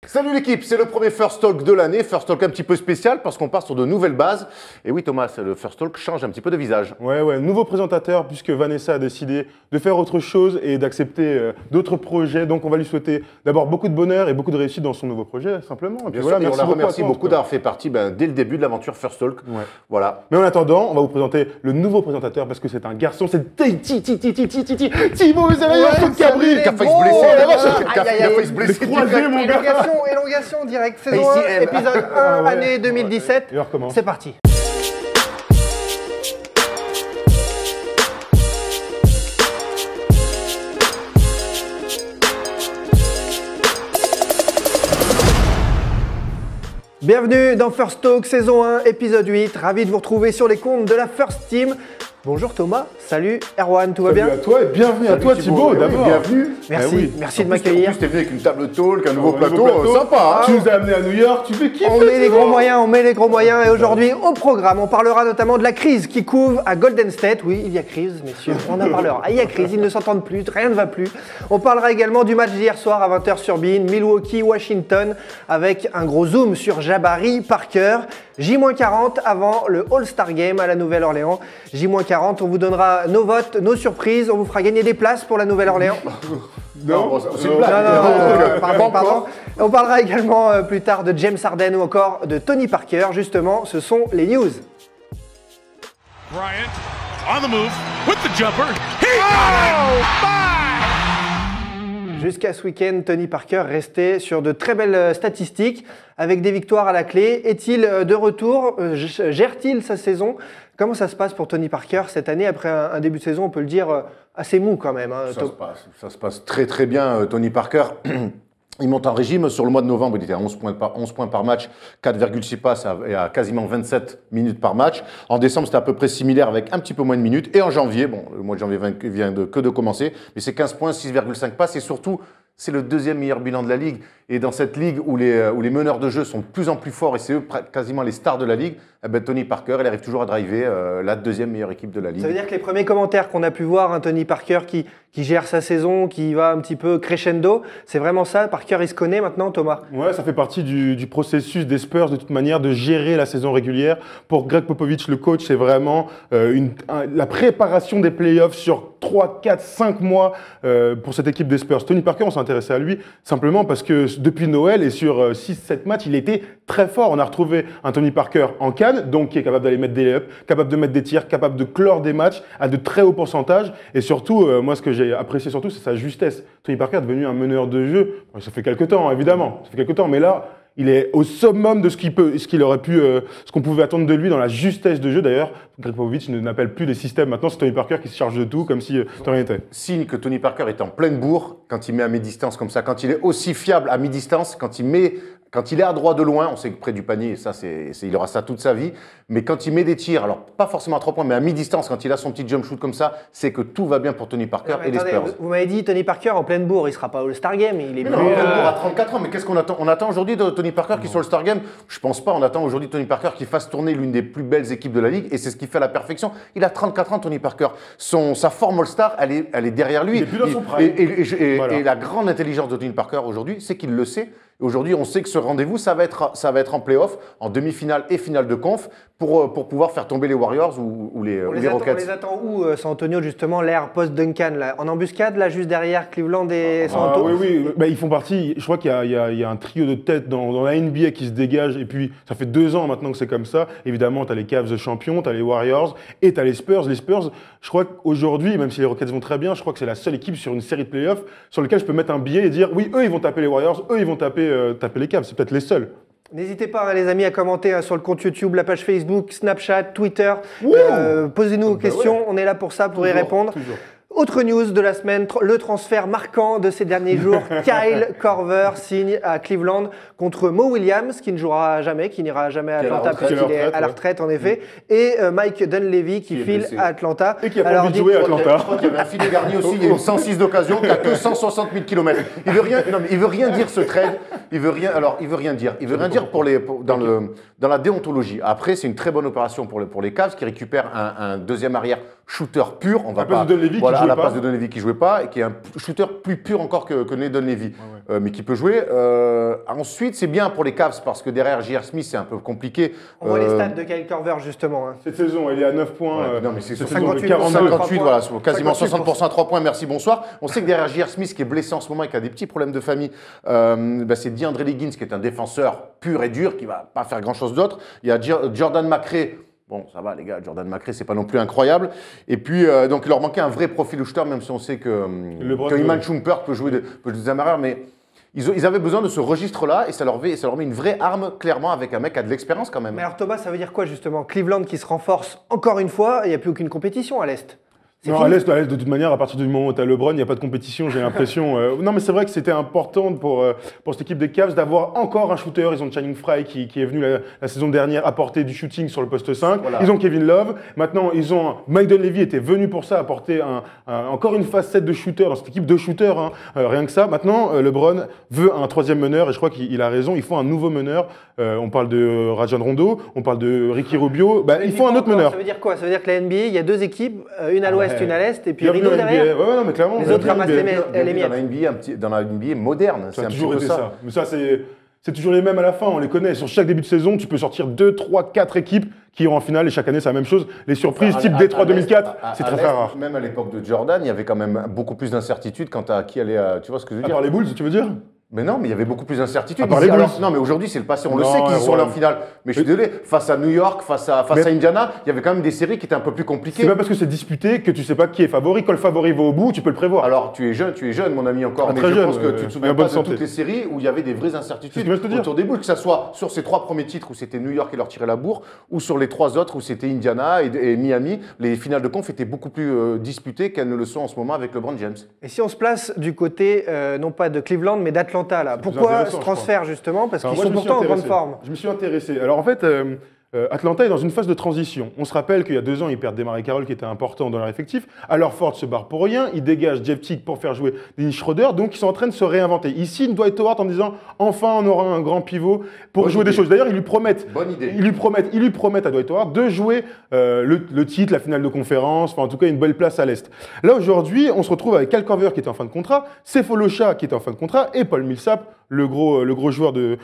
Salut l'équipe, c'est le premier First Talk de l'année, First Talk un petit peu spécial parce qu'on part sur de nouvelles bases. Et oui Thomas, le First Talk change un petit peu de visage. Ouais, nouveau présentateur puisque Vanessa a décidé de faire autre chose et d'accepter d'autres projets. Donc on va lui souhaiter d'abord beaucoup de bonheur et beaucoup de réussite dans son nouveau projet, simplement. Bien sûr, et on la remercie beaucoup d'avoir fait partie dès le début de l'aventure First Talk. Ouais. Voilà. Mais en attendant, on va vous présenter le nouveau présentateur parce que c'est un garçon, c'est Thibaut Zelaïa Cabri Qui a failli se blesser, qui a failli se blesser. Mon gars. Élongation direct, saison 1, épisode 1, année 2017. Et on recommence. C'est parti. Bienvenue dans First Talk, saison 1, épisode 8. Ravi de vous retrouver sur les comptes de la First Team. Bonjour Thomas, salut Erwan, tout va bien? Salut à toi et bienvenue à toi Thibaut d'abord. Bienvenue. Merci, merci de m'accueillir. En plus, t'es venu avec une table talk, un nouveau plateau, sympa. Tu nous as amené à New York, tu fais kiffer. On met les gros moyens, et aujourd'hui au programme, on parlera notamment de la crise qui couve à Golden State. Oui, il y a crise, messieurs, on en parlera. Il y a crise, ils ne s'entendent plus, rien ne va plus. On parlera également du match d'hier soir à 20h sur beIN, Milwaukee-Washington, avec un gros zoom sur Jabari Parker. J-40 avant le All-Star Game à la Nouvelle-Orléans. J-40, on vous donnera nos votes, nos surprises, on vous fera gagner des places pour la Nouvelle-Orléans. Non, c'est une blague. Pardon. On parlera également plus tard de James Harden ou encore de Tony Parker. Justement, ce sont les news. Bryant on the move with the jumper. Jusqu'à ce week-end, Tony Parker restait sur de très belles statistiques avec des victoires à la clé. Est-il de retour? Gère-t-il sa saison? Comment ça se passe pour Tony Parker cette année après un début de saison, on peut le dire, assez mou quand même, hein, Ça se passe très très bien, Tony Parker. Il monte en régime. Sur le mois de novembre, il était à 11 points par match, 4,6 passes et à quasiment 27 minutes par match. En décembre, c'était à peu près similaire avec un petit peu moins de minutes. Et en janvier, bon, le mois de janvier vient que de commencer, mais c'est 15 points, 6,5 passes et surtout, c'est le deuxième meilleur bilan de la Ligue. Et dans cette Ligue où les meneurs de jeu sont de plus en plus forts et c'est eux quasiment les stars de la Ligue, Tony Parker, il arrive toujours à driver la deuxième meilleure équipe de la Ligue. Ça veut dire que les premiers commentaires qu'on a pu voir, un Tony Parker qui gère sa saison, qui va un petit peu crescendo, c'est vraiment ça? Parker, il se connaît maintenant, Thomas? Ouais, ça fait partie du processus des Spurs de toute manière de gérer la saison régulière. Pour Greg Popovich, le coach, c'est vraiment la préparation des playoffs sur 3, 4, 5 mois pour cette équipe des Spurs. Tony Parker, on s'est intéressé à lui simplement parce que depuis Noël et sur 6-7 matchs, il était très fort. On a retrouvé un Tony Parker en canne, donc qui est capable d'aller mettre des lay-ups, capable de mettre des tirs, capable de clore des matchs à de très hauts pourcentages. Et surtout, moi, ce que j'ai apprécié surtout, c'est sa justesse. Tony Parker est devenu un meneur de jeu. Ça fait quelques temps, évidemment. Ça fait quelques temps, mais là, il est au summum de ce qu'on pouvait attendre de lui dans la justesse de jeu. D'ailleurs, Greg Popovich n'appelle plus des systèmes. Maintenant, c'est Tony Parker qui se charge de tout, comme si de rien n'était. Signe que Tony Parker est en pleine bourre quand il met à mi-distance comme ça, quand il est aussi fiable à mi-distance, quand il est à droit de loin, on sait que près du panier, ça, il aura ça toute sa vie. Mais quand il met des tirs, alors pas forcément à 3 points, mais à mi-distance, quand il a son petit jump shoot comme ça, c'est que tout va bien pour Tony Parker et les Spurs. Vous m'avez dit Tony Parker en pleine bourre, il ne sera pas All-Star Game, il est plus... En pleine bourre à 34 ans, mais qu'est-ce qu'on attend? On attend aujourd'hui de Tony Parker qui soit All-Star Game? Je pense pas, on attend aujourd'hui Tony Parker qui fasse tourner l'une des plus belles équipes de la Ligue et c'est ce qui fait la perfection. Il a 34 ans, Tony Parker. Sa forme All-Star, elle est derrière lui. Il est plus dans son prime. Et la grande intelligence de Tony Parker aujourd'hui, c'est qu'il le sait. Aujourd'hui, on sait que ce rendez-vous, ça va être en play-off, en demi-finale et finale de conf, pour pouvoir faire tomber les Warriors ou les Rockets. On les attend où, San Antonio, justement, l'ère post-Duncan, là, en embuscade, là, juste derrière Cleveland et San Antonio? Oui. Ils font partie, je crois qu'il y a un trio de tête dans la NBA qui se dégage, et puis ça fait 2 ans maintenant que c'est comme ça. Évidemment, tu as les Cavs champions, tu as les Warriors, et tu as les Spurs. Les Spurs, je crois qu'aujourd'hui, même si les Rockets vont très bien, je crois que c'est la seule équipe sur une série de playoffs sur laquelle je peux mettre un billet et dire, oui, eux, ils vont taper les Warriors, eux, ils vont taper les Cavs. C'est peut-être les seuls. N'hésitez pas, les amis, à commenter sur le compte YouTube, la page Facebook, Snapchat, Twitter. Posez-nous vos questions, on est là pour ça, pour y répondre. Toujours. Autre news de la semaine, le transfert marquant de ces derniers jours. Kyle Korver signe à Cleveland contre Mo Williams, qui ne jouera jamais, qui n'ira jamais à Atlanta puisqu'il est à la retraite en effet, et Mike Dunleavy qui file à Atlanta. Et qui a pas envie de jouer à Atlanta. Je crois qu'il y avait un filet garni aussi, il y a eu 106 d'occasion, qui a que 160 000 km. Il veut rien dire ce trade. Il veut rien dire. Il veut rien dire dans la déontologie. Après, c'est une très bonne opération pour les Cavs qui récupèrent un deuxième arrière shooter pur. On va À la place pas, de Dunleavy qui voilà, à jouait la pas. place de Dunleavy qui jouait pas et qui est un shooter plus pur encore que Nate Dunleavy, mais qui peut jouer. Ensuite, c'est bien pour les Cavs parce que derrière J.R. Smith, c'est un peu compliqué. On voit les stats de Kyle Korver justement. Hein. Cette saison, elle est à 9 points. Ouais, non, mais c'est cette sur saison de 58, 42. 58, voilà, sur quasiment 58%. 60% à 3 points, merci, bonsoir. On sait que derrière J.R. Smith, qui est blessé en ce moment et qui a des petits problèmes de famille, c'est DeAndre Liggins, qui est un défenseur pur et dur, qui va pas faire grand-chose d'autre. Il y a Jordan McRae. Bon, ça va les gars, Jordan McRae, c'est pas non plus incroyable. Et puis, donc il leur manquait un vrai profil shooter, même si on sait que Iman Shumpert peut jouer des amarreurs, mais ils avaient besoin de ce registre-là et ça leur met une vraie arme, clairement, avec un mec qui a de l'expérience quand même. Mais alors Thomas, ça veut dire quoi justement? Cleveland qui se renforce encore une fois, il n'y a plus aucune compétition à l'Est. C'est Non, fini. à l'Est, de toute manière, à partir du moment où tu as LeBron, il n'y a pas de compétition, j'ai l'impression. Non, mais c'est vrai que c'était important pour cette équipe des Cavs d'avoir encore un shooter. Ils ont Channing Frye qui est venu la saison dernière apporter du shooting sur le poste 5. Voilà. Ils ont Kevin Love. Maintenant, ils ont Mike Dunleavy était venu pour ça, apporter encore une facette de shooter dans cette équipe de shooters. Rien que ça. Maintenant, LeBron veut un troisième meneur et je crois qu'il a raison. Il faut un nouveau meneur. On parle de Rajon Rondo, on parle de Ricky Rubio. Il faut un autre meneur. Ça veut dire quoi? Ça veut dire que la NBA, il y a deux équipes, une à l'Ouest, une à l'Est, et puis Bienvenue rideau à la derrière. NBA. Ouais, non, mais clairement. Les autres ramassent les miettes. Dans la NBA moderne, c'est Ça a un petit toujours peu été ça. ça. Mais ça, c'est toujours les mêmes à la fin, on les connaît. Sur chaque début de saison, tu peux sortir 2, 3, 4 équipes qui iront en finale et chaque année, c'est la même chose. Les surprises type Détroit 2004, c'est très très rare. Même à l'époque de Jordan, il y avait quand même beaucoup plus d'incertitudes quant à qui allait. Tu vois ce que je veux À dire? part les Bulls, tu veux dire? Mais non, mais il y avait beaucoup plus d'incertitudes. À part les Alors, Bulls. non, mais aujourd'hui, c'est le passé. On le Non, sait qu'ils sont ouais. là en finale. Mais je suis désolé, face à New York, face à Indiana, il y avait quand même des séries qui étaient un peu plus compliquées. C'est pas parce que c'est disputé que tu sais pas qui est favori. Quand le favori va au bout, tu peux le prévoir. Alors, tu es jeune, mon ami, encore, mais très je jeune, pense que tu te en souviens bonne pas de santé. toutes les séries où il y avait des vraies C'est ce incertitudes que je veux te dire. autour des Bulls, que ce soit sur ces 3 premiers titres où c'était New York qui leur tirait la bourre, ou sur les 3 autres où c'était Indiana et Miami. Les finales de conf étaient beaucoup plus disputées qu'elles ne le sont en ce moment avec LeBron James. Et si on se place du côté, non pas de Cleveland, mais d'Atlanta, là, plus pourquoi intéressant, ce je transfert justement? Parce Alors qu'ils moi, sont je me suis pourtant en grande intéressé. forme. Je me suis intéressé. Alors en fait, Atlanta est dans une phase de transition. On se rappelle qu'il y a 2 ans, ils perdent Desmarais Carroll qui était important dans leur effectif. Alors Ford se barre pour rien. Ils dégagent Jeff Teague pour faire jouer Dennis Schroeder. Donc ils sont en train de se réinventer. Ils signent Dwight Howard en disant enfin on aura un grand pivot pour Bonne jouer idée. des choses. D'ailleurs, ils lui promettent. Bonne idée. Ils lui promettent à Dwight Howard de jouer le titre, la finale de conférence, enfin en tout cas une belle place à l'Est. Là aujourd'hui, on se retrouve avec Kyle Korver qui est en fin de contrat, Sefolosha qui est en fin de contrat et Paul Millsap, le gros joueur de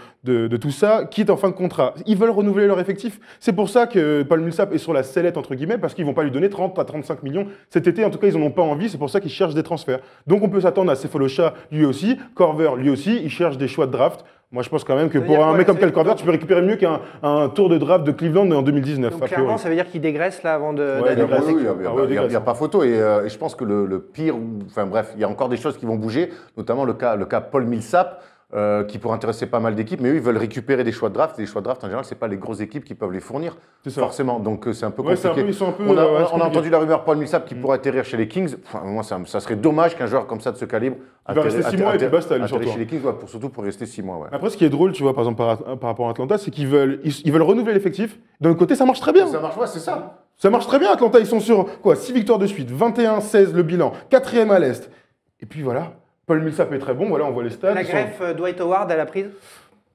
tout ça, qui est en fin de contrat. Ils veulent renouveler leur effectif. C'est pour ça que Paul Millsap est sur la sellette, entre guillemets, parce qu'ils vont pas lui donner 30 à 35 millions cet été. En tout cas, ils n'en ont pas envie. C'est pour ça qu'ils cherchent des transferts. Donc, on peut s'attendre à Sefolosha, lui aussi. Korver, lui aussi. Ils cherchent des choix de draft. Moi, je pense quand même que Ça veut pour dire un quoi, mec comme ça veut Kyle Korver, dire- tu peux récupérer mieux qu'un tour de draft de Cleveland en 2019. Donc a priori. clairement, ça veut dire qu'ils dégraissent là avant Ouais, d'aller dégraisse. passer. Oui, il n'y a dégraisse. pas photo. Et je pense que le pire, enfin bref, il y a encore des choses qui vont bouger, notamment le cas Paul Millsap, qui pourrait intéresser pas mal d'équipes, mais eux, ils veulent récupérer des choix de draft. Et les choix de draft, en général, ce n'est pas les grosses équipes qui peuvent les fournir, C'est ça. forcément. Donc c'est un peu Ouais, compliqué. ils sont un peu. On a, ouais, c'est on a compliqué. entendu la rumeur Paul Millsap qui pourrait atterrir chez les Kings. Enfin, moi, ça serait dommage qu'un joueur comme ça de ce calibre Il va rester 6 mois et puis basta, lui, atterrir surtout. chez les Kings, ouais, surtout pour rester 6 mois. Ouais. Après, ce qui est drôle, tu vois, par exemple, par rapport à Atlanta, c'est qu'ils veulent renouveler l'effectif. D'un autre côté, ça marche très bien. Ça marche, ouais, c'est ça. Ça marche très bien, Atlanta. Ils sont sur 6 victoires de suite, 21-16 le bilan, 4e à l'Est. Et puis voilà, Paul Millsap est très bon. Voilà, on voit les stats. La ils sont- greffe Dwight Howard à la prise.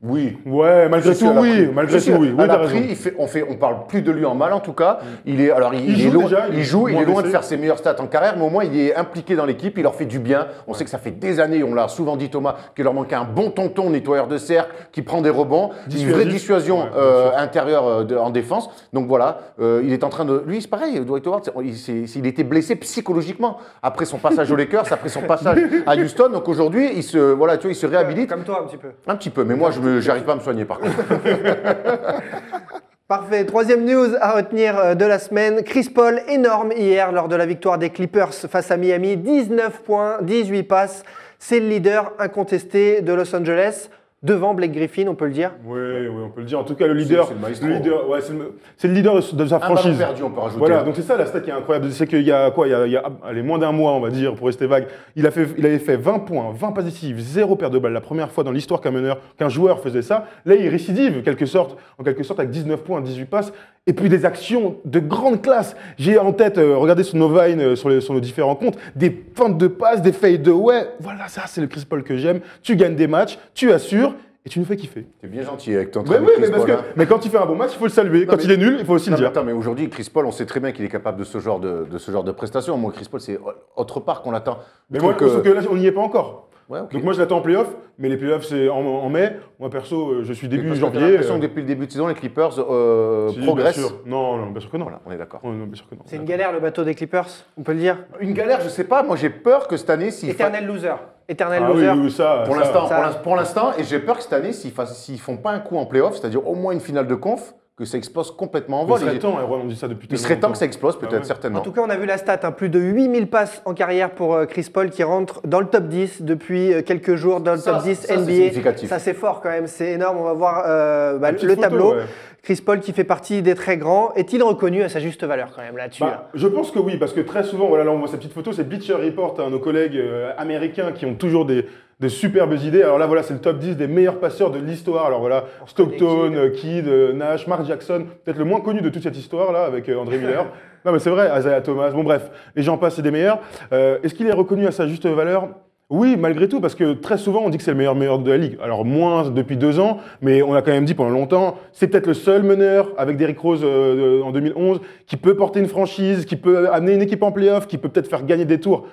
Oui. Ouais, malgré Si, tout, à la oui. prise. Malgré Si, tout, oui. à Oui, la t'as raison. prise, on parle plus de lui en mal en tout cas. Il est joue loin, déjà, il joue, il moins est loin de blessé. faire ses meilleurs stats en carrière, mais au moins il est impliqué dans l'équipe, il leur fait du bien. On sait que ça fait des années, on l'a souvent dit Thomas, qu'il leur manquait un bon tonton nettoyeur de cercle qui prend des rebonds, une vraie dissuasion Ouais, bien sûr. intérieure en défense. Donc voilà, il est en train de, lui c'est pareil, Dwight Howard, il était blessé psychologiquement après son passage aux Lakers, après son passage à Houston. Donc aujourd'hui, il se réhabilite Comme toi un petit peu. un petit peu, mais moi j'arrive pas à me soigner par contre. Parfait. Troisième news à retenir de la semaine. Chris Paul, énorme hier lors de la victoire des Clippers face à Miami. 19 points, 18 passes. C'est le leader incontesté de Los Angeles. Devant Blake Griffin, on peut le dire. Oui, on peut le dire. En tout cas, le leader, c'est le maestro. ouais, c'est le leader de sa Un ballon franchise. perdu, on peut rajouter. Voilà, donc c'est ça la stat qui est incroyable. C'est qu'il y a allez, moins d'un mois, on va dire, pour rester vague. Il avait fait 20 points, 20 passes décisives, 0 perte de balle. La première fois dans l'histoire qu'un joueur faisait ça. Là, il récidive, en quelque sorte, avec 19 points, 18 passes. Et puis des actions de grande classe. J'ai en tête, regardez sur nos Vine, sur nos différents comptes, des feintes de passes, des fades de ouais. Voilà, ça, c'est le Chris Paul que j'aime. Tu gagnes des matchs, tu assures. et tu nous fais kiffer. T'es bien gentil avec ton Mais travail. oui, mais quand il fait un bon match, il faut le saluer. Quand il est nul, il faut aussi le dire. Attends, mais aujourd'hui, Chris Paul, on sait très bien qu'il est capable de ce genre de prestations. Moi, Chris Paul, c'est autre part qu'on l'attend. Mais moi, sauf que là, on n'y est pas encore. Ouais, ok. Donc moi, je l'attends en playoff, mais les playoffs, c'est en mai. Moi, perso, je suis début Parce que t'as janvier. l'impression que depuis le début de saison, les Clippers Si, progressent. bien sûr. Non, bien sûr que non. Voilà, on est d'accord. Oh, non, bien sûr que non. C'est une galère le bateau des Clippers, on peut le dire. Une galère, je sais pas. Moi, j'ai peur que cette année, Éternel loser. Éternel Ah loser. oui, ça. Pour ça. l'instant, ça- pour l'instant, et j'ai peur que cette année, s'ils font pas un coup en playoff, c'est-à-dire au moins une finale de conf, que ça explose complètement en Il vol. serait temps, on dit ça depuis Il serait temps longtemps. que ça explose, peut-être, Ah ouais. certainement. En tout cas, on a vu la stat, plus de 8000 passes en carrière pour Chris Paul qui rentre dans le top 10 depuis quelques jours dans le Ça, top 10 ça, c'est NBA. significatif. Ça, c'est fort quand même, c'est énorme. On va voir Une petite le photo, tableau. ouais. Chris Paul qui fait partie des très grands. Est-il reconnu à sa juste valeur quand même là-dessus Bah, je pense que oui, parce que très souvent, voilà, là on voit cette petite photo, c'est Bleacher Report, nos collègues américains qui ont toujours des superbes idées. Alors là, voilà, c'est le top 10 des meilleurs passeurs de l'histoire. Alors voilà, Stockton, Kidd, Nash, Mark Jackson, peut-être le moins connu de toute cette histoire-là, avec André Miller. Non mais c'est vrai, Isaiah Thomas, bon bref, et j'en passe, c'est des meilleurs. Est-ce qu'il est reconnu à sa juste valeur ? Oui, malgré tout, parce que très souvent on dit que c'est le meilleur de la ligue. Alors moins depuis 2 ans, mais on a quand même dit pendant longtemps, c'est peut-être le seul meneur avec Derrick Rose en 2011 qui peut porter une franchise, qui peut amener une équipe en playoff, qui peut peut-être faire gagner des tours.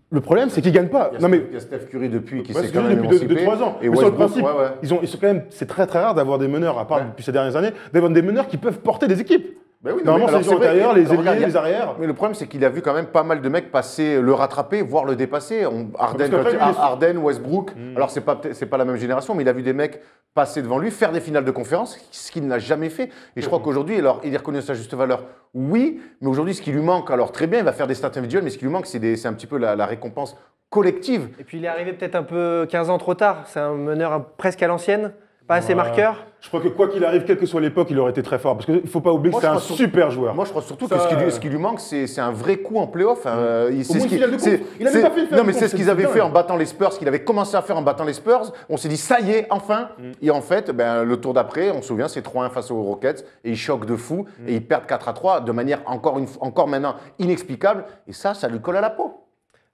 Le problème, c'est qu'il gagne pas. Il y a Non mais il y a Steph Curry depuis qui ouais, s'est c'est quand même depuis émancipé. 2-3 ans. Et Mais sur le Westbrook, principe, ouais, ouais. ils sont quand même, c'est très très rare d'avoir des meneurs, à part depuis ces dernières années, d'avoir des meneurs qui peuvent porter des équipes. Ben oui, non, Normalement, mais c'est alors, les joueurs vrai, intérieurs, les regarde, ailiers, il y a- les arrières. Mais le problème, c'est qu'il a vu quand même pas mal de mecs passer, le rattraper, voire le dépasser. Parce qu'après, lui, il est- Harden, Westbrook. Alors, c'est pas la même génération, mais il a vu des mecs passer devant lui, faire des finales de conférence, ce qu'il n'a jamais fait. Et je crois qu'aujourd'hui, alors, il est reconnu à sa juste valeur. Oui, mais aujourd'hui, ce qui lui manque, alors très bien, il va faire des stats individuelles, mais ce qui lui manque, c'est un petit peu la récompense collective. Et puis il est arrivé peut-être un peu 15 ans trop tard. C'est un meneur presque à l'ancienne, pas assez Ouais. marqueur. Je crois que quoi qu'il arrive, quelle que soit l'époque, il aurait été très fort. Parce qu'il ne faut pas oublier Moi, que c'est je un crois super joueur. Moi, je crois surtout Ça, que ce qui lui manque, c'est un vrai coup en playoff. Au moins une ce finale de conf. Il a même c'est- pas fait une finale Non, mais de c'est conf, ce qu'ils c'est avaient dingue. fait en battant les Spurs, ce qu'il avait commencé à faire en battant les Spurs. On s'est dit, ça y est, enfin. Et en fait, le tour d'après, on se souvient, c'est 3-1 face aux Rockets. Et ils choquent de fou. Et ils perdent 4-3 de manière encore maintenant inexplicable. Et ça lui colle à la peau.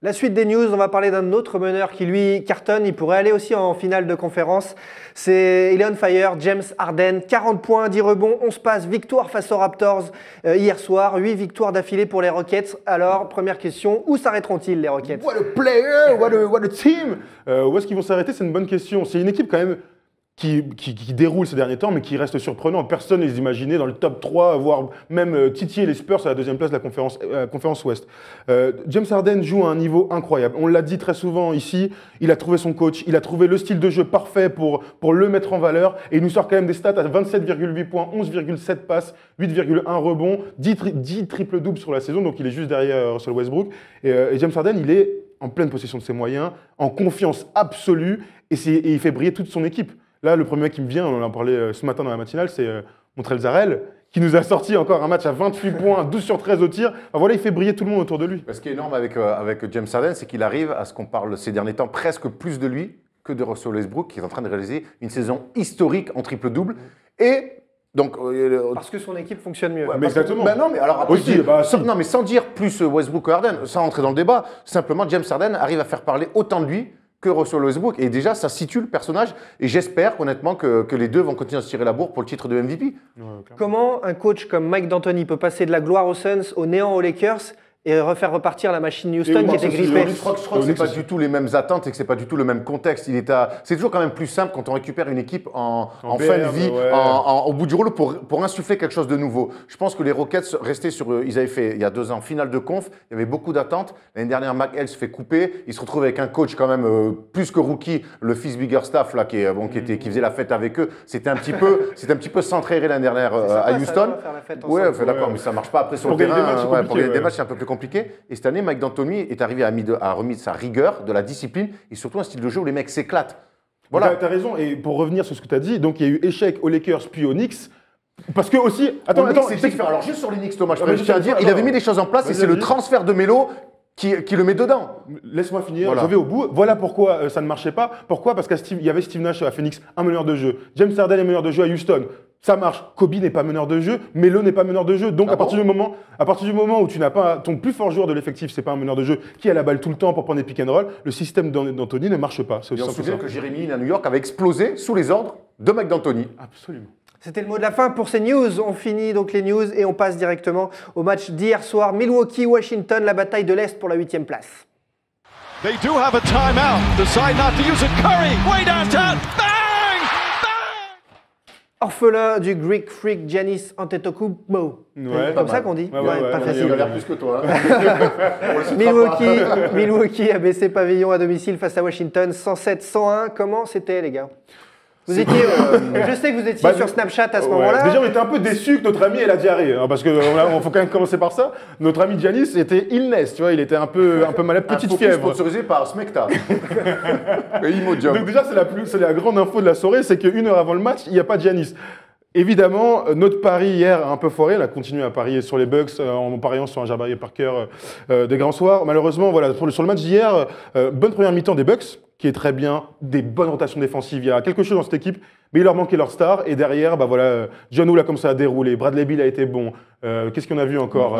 La suite des news, on va parler d'un autre meneur qui lui cartonne. Il pourrait aller aussi en finale de conférence. Il est on fire, James Harden. 40 points, 10 rebonds, 11 passes, victoire face aux Raptors hier soir. 8 victoires d'affilée pour les Rockets. Alors, première question, où s'arrêteront-ils les Rockets? What a player, what a team. Où est-ce qu'ils vont s'arrêter? C'est une bonne question. C'est une équipe quand même qui déroule ces derniers temps, mais qui reste surprenant. Personne ne les imaginait dans le top 3, voire même titiller les Spurs à la deuxième place de la conférence Ouest. James Harden joue à un niveau incroyable. On l'a dit très souvent ici, il a trouvé son coach, il a trouvé le style de jeu parfait pour le mettre en valeur, et il nous sort quand même des stats à 27,8 points, 11,7 passes, 8,1 rebonds, 10 triple-doubles sur la saison, donc il est juste derrière Russell Westbrook. Et James Harden, il est en pleine possession de ses moyens, en confiance absolue, et il fait briller toute son équipe. Là, le premier mec qui me vient, on en parlait ce matin dans la matinale, c'est Montrezl Harrell, qui nous a sorti encore un match à 28 points, 12 sur 13 au tir. Enfin, voilà, il fait briller tout le monde autour de lui. Ce qui est énorme avec James Harden, c'est qu'il arrive à ce qu'on parle ces derniers temps presque plus de lui que de Russell Westbrook, qui est en train de réaliser une saison historique en triple-double. Et donc, Parce que son équipe fonctionne mieux. Ouais, mais exactement. Ben non, mais alors après, Aussi, si. non, mais sans dire plus Westbrook que Harden, sans rentrer dans le débat, simplement James Harden arrive à faire parler autant de lui que Russell Westbrook. Et déjà, ça situe le personnage. Et j'espère honnêtement que les deux vont continuer à se tirer la bourre pour le titre de MVP. Comment un coach comme Mike D'Antoni peut passer de la gloire aux Suns au néant aux Lakers et refaire repartir la machine Houston qui moi, était ça, c'est grippée? Je crois que c'est pas du tout les mêmes attentes et que c'est pas du tout le même contexte. C'est toujours quand même plus simple quand on récupère une équipe en fin de perte, vie, ouais. au bout du rouleau pour insuffler quelque chose de nouveau. Je pense que les Rockets restaient ils avaient fait il y a 2 ans finale de conf, il y avait beaucoup d'attentes. L'année dernière, McHale se fait couper, il se retrouve avec un coach quand même plus que rookie, le fils Biggerstaff là qui faisait la fête avec eux. C'était un petit peu centré l'année dernière C'est sympa, à ça, Houston. faire la fête Ouais, ensemble. d'accord, Ouais. mais ça marche pas après sur Pour le gagner des terrain. matchs, c'est Pour compliqué, gagner des ouais. matchs, c'est un peu plus compliqué. Et cette année, Mike D'Antoni est arrivé à remis de sa rigueur, de la discipline et surtout un style de jeu où les mecs s'éclatent. Voilà. Tu as raison, et pour revenir sur ce que tu as dit, donc il y a eu échec aux Lakers puis aux Knicks. Parce que aussi. Attends, c'est différent. Alors juste sur les Knicks, Thomas, Ah, mais je tiens à dire, il avait mis des choses en place et Vas-y, c'est le vas-y. transfert de Melo qui le met dedans. Laisse-moi finir, Voilà. je vais au bout. Voilà pourquoi ça ne marchait pas. Pourquoi? Parce qu'il y avait Steve Nash à Phoenix, un meneur de jeu. James Harden est meneur de jeu à Houston. Ça marche. Kobe n'est pas meneur de jeu, Melo n'est pas meneur de jeu. Donc à partir du moment où tu n'as pas ton plus fort joueur de l'effectif, c'est pas un meneur de jeu qui a la balle tout le temps pour prendre des pick and roll, le système d'Anthony ne marche pas. Et on se souvient que Jérémy à New York avait explosé sous les ordres de Mike D'Antoni. Absolument. C'était le mot de la fin pour ces news. On finit donc les news et on passe directement au match d'hier soir. Milwaukee-Washington, la bataille de l'Est pour la 8e place. They do have a timeout. Decide not to use it. Curry, way downtown. Bang! Orphelin du Greek Freak Giannis Antetokounmpo. Ouais, Comme ça qu'on dit. Pas facile. Il a l'air plus que toi. Hein. Milwaukee a baissé pavillon à domicile face à Washington, 107-101. Comment c'était, les gars? Vous étiez, je sais que vous étiez sur Snapchat à ce moment-là. Déjà, on était un peu déçus que notre ami ait la diarrhée, hein, parce qu'il faut quand même commencer par ça. Notre ami Giannis était illness, tu vois, il était un peu malade, petite fièvre. Sponsorisé par Smecta. Imodium. Donc déjà, c'est la grande info de la soirée, c'est qu'une heure avant le match, il n'y a pas de Giannis. Évidemment, notre pari hier a un peu foiré. On a continué à parier sur les Bucks en pariant sur un Jabari Parker des grands soirs. Malheureusement, voilà, sur le match d'hier, bonne première mi-temps des Bucks, qui est très bien, des bonnes rotations défensives. Il y a quelque chose dans cette équipe, mais il leur manquait leur star. Et derrière, John Wall a commencé à dérouler. Bradley Beal a été bon. Qu'est-ce qu'on a vu encore?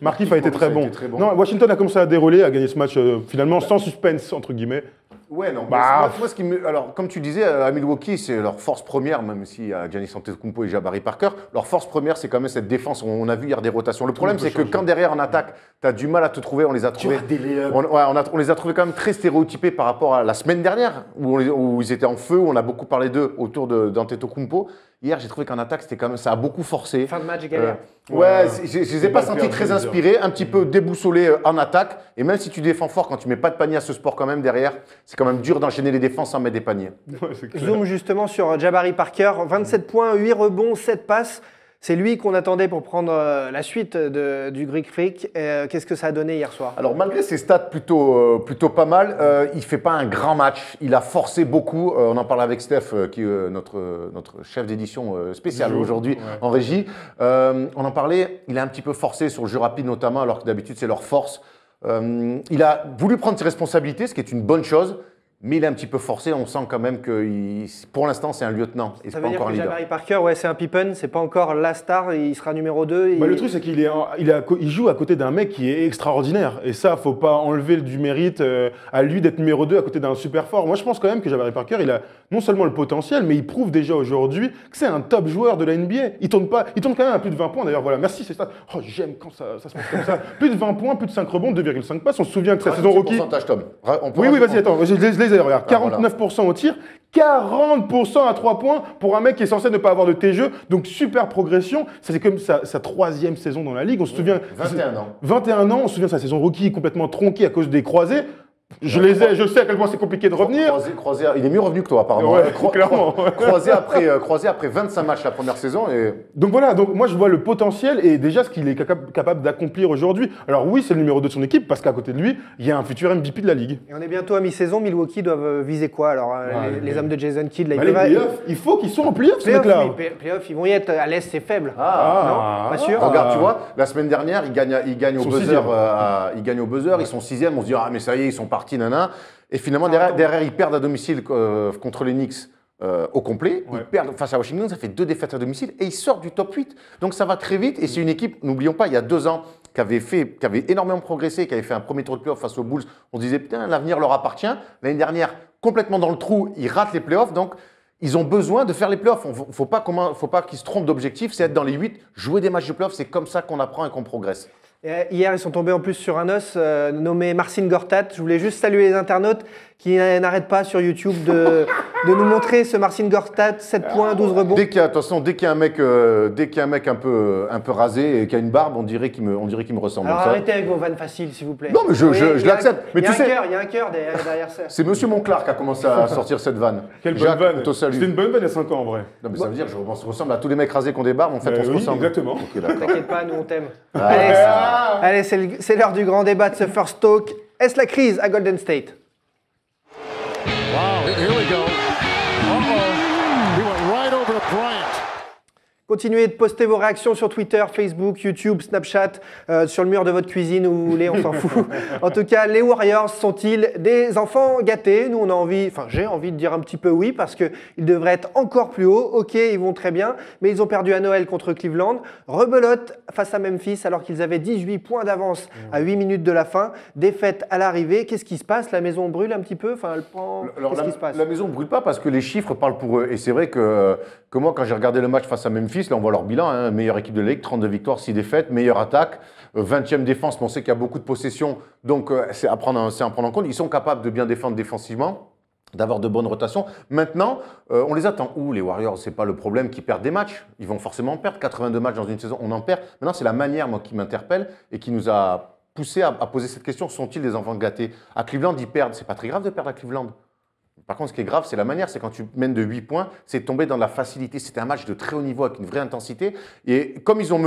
Markieff a été très bon. Non, Washington a commencé à dérouler, a gagné ce match finalement sans suspense, entre guillemets. Ouais, non. Moi, ce qui alors, comme tu disais, à Milwaukee, c'est leur force première, même si à Giannis Antetokounmpo et Jabari Parker, leur force première, c'est quand même cette défense. On a vu hier des rotations. Le problème, c'est que quand derrière en attaque, tu as du mal à te trouver. On les a trouvés. On les a trouvés quand même très stéréotypés par rapport à la semaine dernière, où ils étaient en feu, où on a beaucoup parlé d'eux autour d'Antetokounmpo. Hier, j'ai trouvé qu'en attaque, c'était quand même, ça a beaucoup forcé. Fin de match galère. Je ne les ai pas sentis très inspirés, un petit peu déboussolés en attaque. Et même si tu défends fort, quand tu mets pas de panier à ce sport quand même derrière, c'est quand même dur d'enchaîner les défenses sans mettre des paniers. Zoom justement sur Jabari Parker, 27 points, 8 rebonds, 7 passes. C'est lui qu'on attendait pour prendre la suite du Greek Freak. Qu'est-ce que ça a donné hier soir? Alors malgré ses stats plutôt pas mal, il ne fait pas un grand match. Il a forcé beaucoup. On en parle avec Steph, qui est notre chef d'édition spécial aujourd'hui en régie. On en parlait, il a un petit peu forcé sur le jeu rapide notamment, alors que d'habitude c'est leur force. Il a voulu prendre ses responsabilités, ce qui est une bonne chose. Mais il est un petit peu forcé, on sent quand même que pour l'instant c'est un lieutenant et c'est pas encore un leader. Jabari Parker, c'est un Pippen, c'est pas encore la star, il sera numéro 2. Le truc c'est qu'il joue à côté d'un mec qui est extraordinaire et ça faut pas enlever du mérite à lui d'être numéro 2 à côté d'un super fort. Moi je pense quand même que Jabari Parker il a non seulement le potentiel mais il prouve déjà aujourd'hui que c'est un top joueur de la NBA. Il tourne quand même à plus de 20 points d'ailleurs, voilà, merci c'est ça. Oh j'aime quand ça se passe comme ça. Plus de 20 points, plus de 5 rebonds, 2,5 passes, on se souvient que sa saison rookie. Tom. Oui vas-y attends, je les regarde, 49% au tir, 40% à 3 points pour un mec qui est censé ne pas avoir de T-jeu. Donc super progression. Ça c'est comme sa 3e saison dans la ligue. On se souvient 21 ans. 21 ans, on se souvient de sa saison rookie complètement tronquée à cause des croisés. Je sais à quel point c'est compliqué de revenir. Croisé, il est mieux revenu que toi apparemment. Ouais, clairement. Croisé après 25 matchs la première saison. Donc voilà, moi je vois le potentiel et déjà ce qu'il est capable d'accomplir aujourd'hui. Alors oui, c'est le numéro 2 de son équipe parce qu'à côté de lui, il y a un futur MVP de la ligue. Et on est bientôt à mi-saison, Milwaukee doivent viser quoi alors les hommes de Jason Kidd là, les playoffs, il faut qu'ils soient en playoffs ces mecs-là. Playoffs, ils vont y être. À l'Est, c'est faible. Non, pas sûr. Regarde, tu vois, la semaine dernière, ils gagnent au buzzer. Ils gagnent au buzzer, ils sont 6e. On se dit mais ça y est, ils sont partis, nana. Et finalement, derrière, ils perdent à domicile contre les Knicks au complet. Ils perdent face à Washington, ça fait 2 défaites à domicile et ils sortent du top 8. Donc ça va très vite et c'est une équipe, n'oublions pas, il y a 2 ans, qui avait énormément progressé, qui avait fait un premier tour de playoff face aux Bulls. On se disait, putain, l'avenir leur appartient. L'année dernière, complètement dans le trou, ils ratent les playoffs. Donc, ils ont besoin de faire les playoffs. Il ne faut pas qu'ils se trompent d'objectif, c'est être dans les 8, jouer des matchs de playoffs. C'est comme ça qu'on apprend et qu'on progresse. Hier, ils sont tombés en plus sur un os nommé Marcin Gortat. Je voulais juste saluer les internautes qui n'arrêtent pas sur YouTube de nous montrer ce Marcin Gortat, 7 points, 12 rebonds. Dès qu'il y a un mec un peu rasé et qui a une barbe, on dirait qu'il me ressemble. Alors arrêtez avec vos vannes faciles, s'il vous plaît. Non, mais je l'accepte. Il y a un cœur derrière ça. C'est Monsieur Monclar qui a commencé à sortir cette vanne. Quelle bonne vanne. C'était une bonne vanne il y a 5 ans en vrai. Non, mais ça veut dire que je ressemble à tous les mecs rasés qui ont des barbes. En fait, on se ressemble. Exactement. Okay, t'inquiète pas, nous on t'aime. Allez, c'est l'heure du grand débat de ce First Talk. Est-ce la crise à Golden State? Wow, here we go. Uh-oh. He went right over to Bryant. Continuez de poster vos réactions sur Twitter, Facebook, YouTube, Snapchat, sur le mur de votre cuisine où vous voulez, on s'en fout. En tout cas, les Warriors sont-ils des enfants gâtés? Nous, on a envie, enfin j'ai envie de dire un petit peu oui, parce qu'ils devraient être encore plus hauts. Ok, ils vont très bien, mais ils ont perdu à Noël contre Cleveland. Rebelote face à Memphis, alors qu'ils avaient 18 points d'avance à 8 minutes de la fin. Défaite à l'arrivée. Qu'est-ce qui se passe? La maison brûle un petit peu? Enfin, qu'est-ce qui se passe? La maison ne brûle pas parce que les chiffres parlent pour eux. Et c'est vrai que moi, quand j'ai regardé le match face à Memphis, là on voit leur bilan, hein, meilleure équipe de la Ligue, 32 victoires, 6 défaites, meilleure attaque, 20e défense, mais on sait qu'il y a beaucoup de possessions, donc c'est à prendre en compte. Ils sont capables de bien défendre défensivement, d'avoir de bonnes rotations. Maintenant, on les attend où les Warriors? C'est pas le problème qu'ils perdent des matchs. Ils vont forcément perdre 82 matchs dans une saison, on en perd. Maintenant, c'est la manière moi, qui m'interpelle et qui nous a poussé à poser cette question. Sont-ils des enfants gâtés? À Cleveland, ils perdent. C'est pas très grave de perdre à Cleveland. Par contre, ce qui est grave, c'est la manière. C'est quand tu mènes de 8 points, c'est tomber dans la facilité. C'était un match de très haut niveau avec une vraie intensité. Et comme ils ont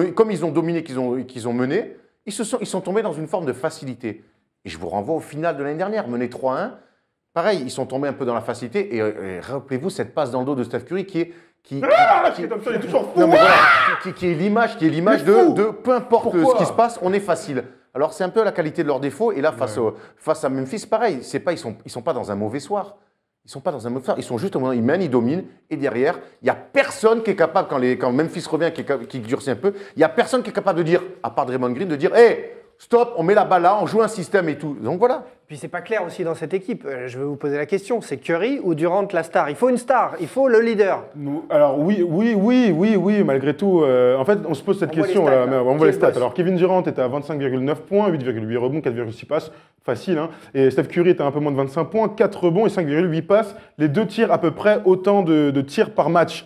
dominé, qu'ils ont mené, ils sont tombés dans une forme de facilité. Et je vous renvoie au final de l'année dernière, mené 3-1. Pareil, ils sont tombés un peu dans la facilité. Et rappelez-vous cette passe dans le dos de Steph Curry qui est l'image de peu importe ce qui se passe, on est facile. Alors c'est un peu la qualité de leurs défauts. Et là, face à Memphis, pareil, ils sont pas dans un mauvais soir. Ils sont pas dans un mauvais soir. Ils sont juste au moment où ils mènent, ils dominent. Et derrière, il n'y a personne qui est capable, quand Memphis revient, qui durcit un peu, il n'y a personne qui est capable de dire, à part Draymond Green, de dire hey, stop, on met la balle là, on joue un système et tout. Donc voilà. Puis c'est pas clair aussi dans cette équipe. Je vais vous poser la question, c'est Curry ou Durant la star? Il faut une star, il faut le leader. Alors oui, malgré tout. En fait, on se pose cette question. On voit les stats. Alors Kevin Durant était à 25,9 points, 8,8 rebonds, 4,6 passes. Facile, hein. Et Steph Curry était à un peu moins de 25 points, 4 rebonds et 5,8 passes. Les deux tirent à peu près autant de tirs par match.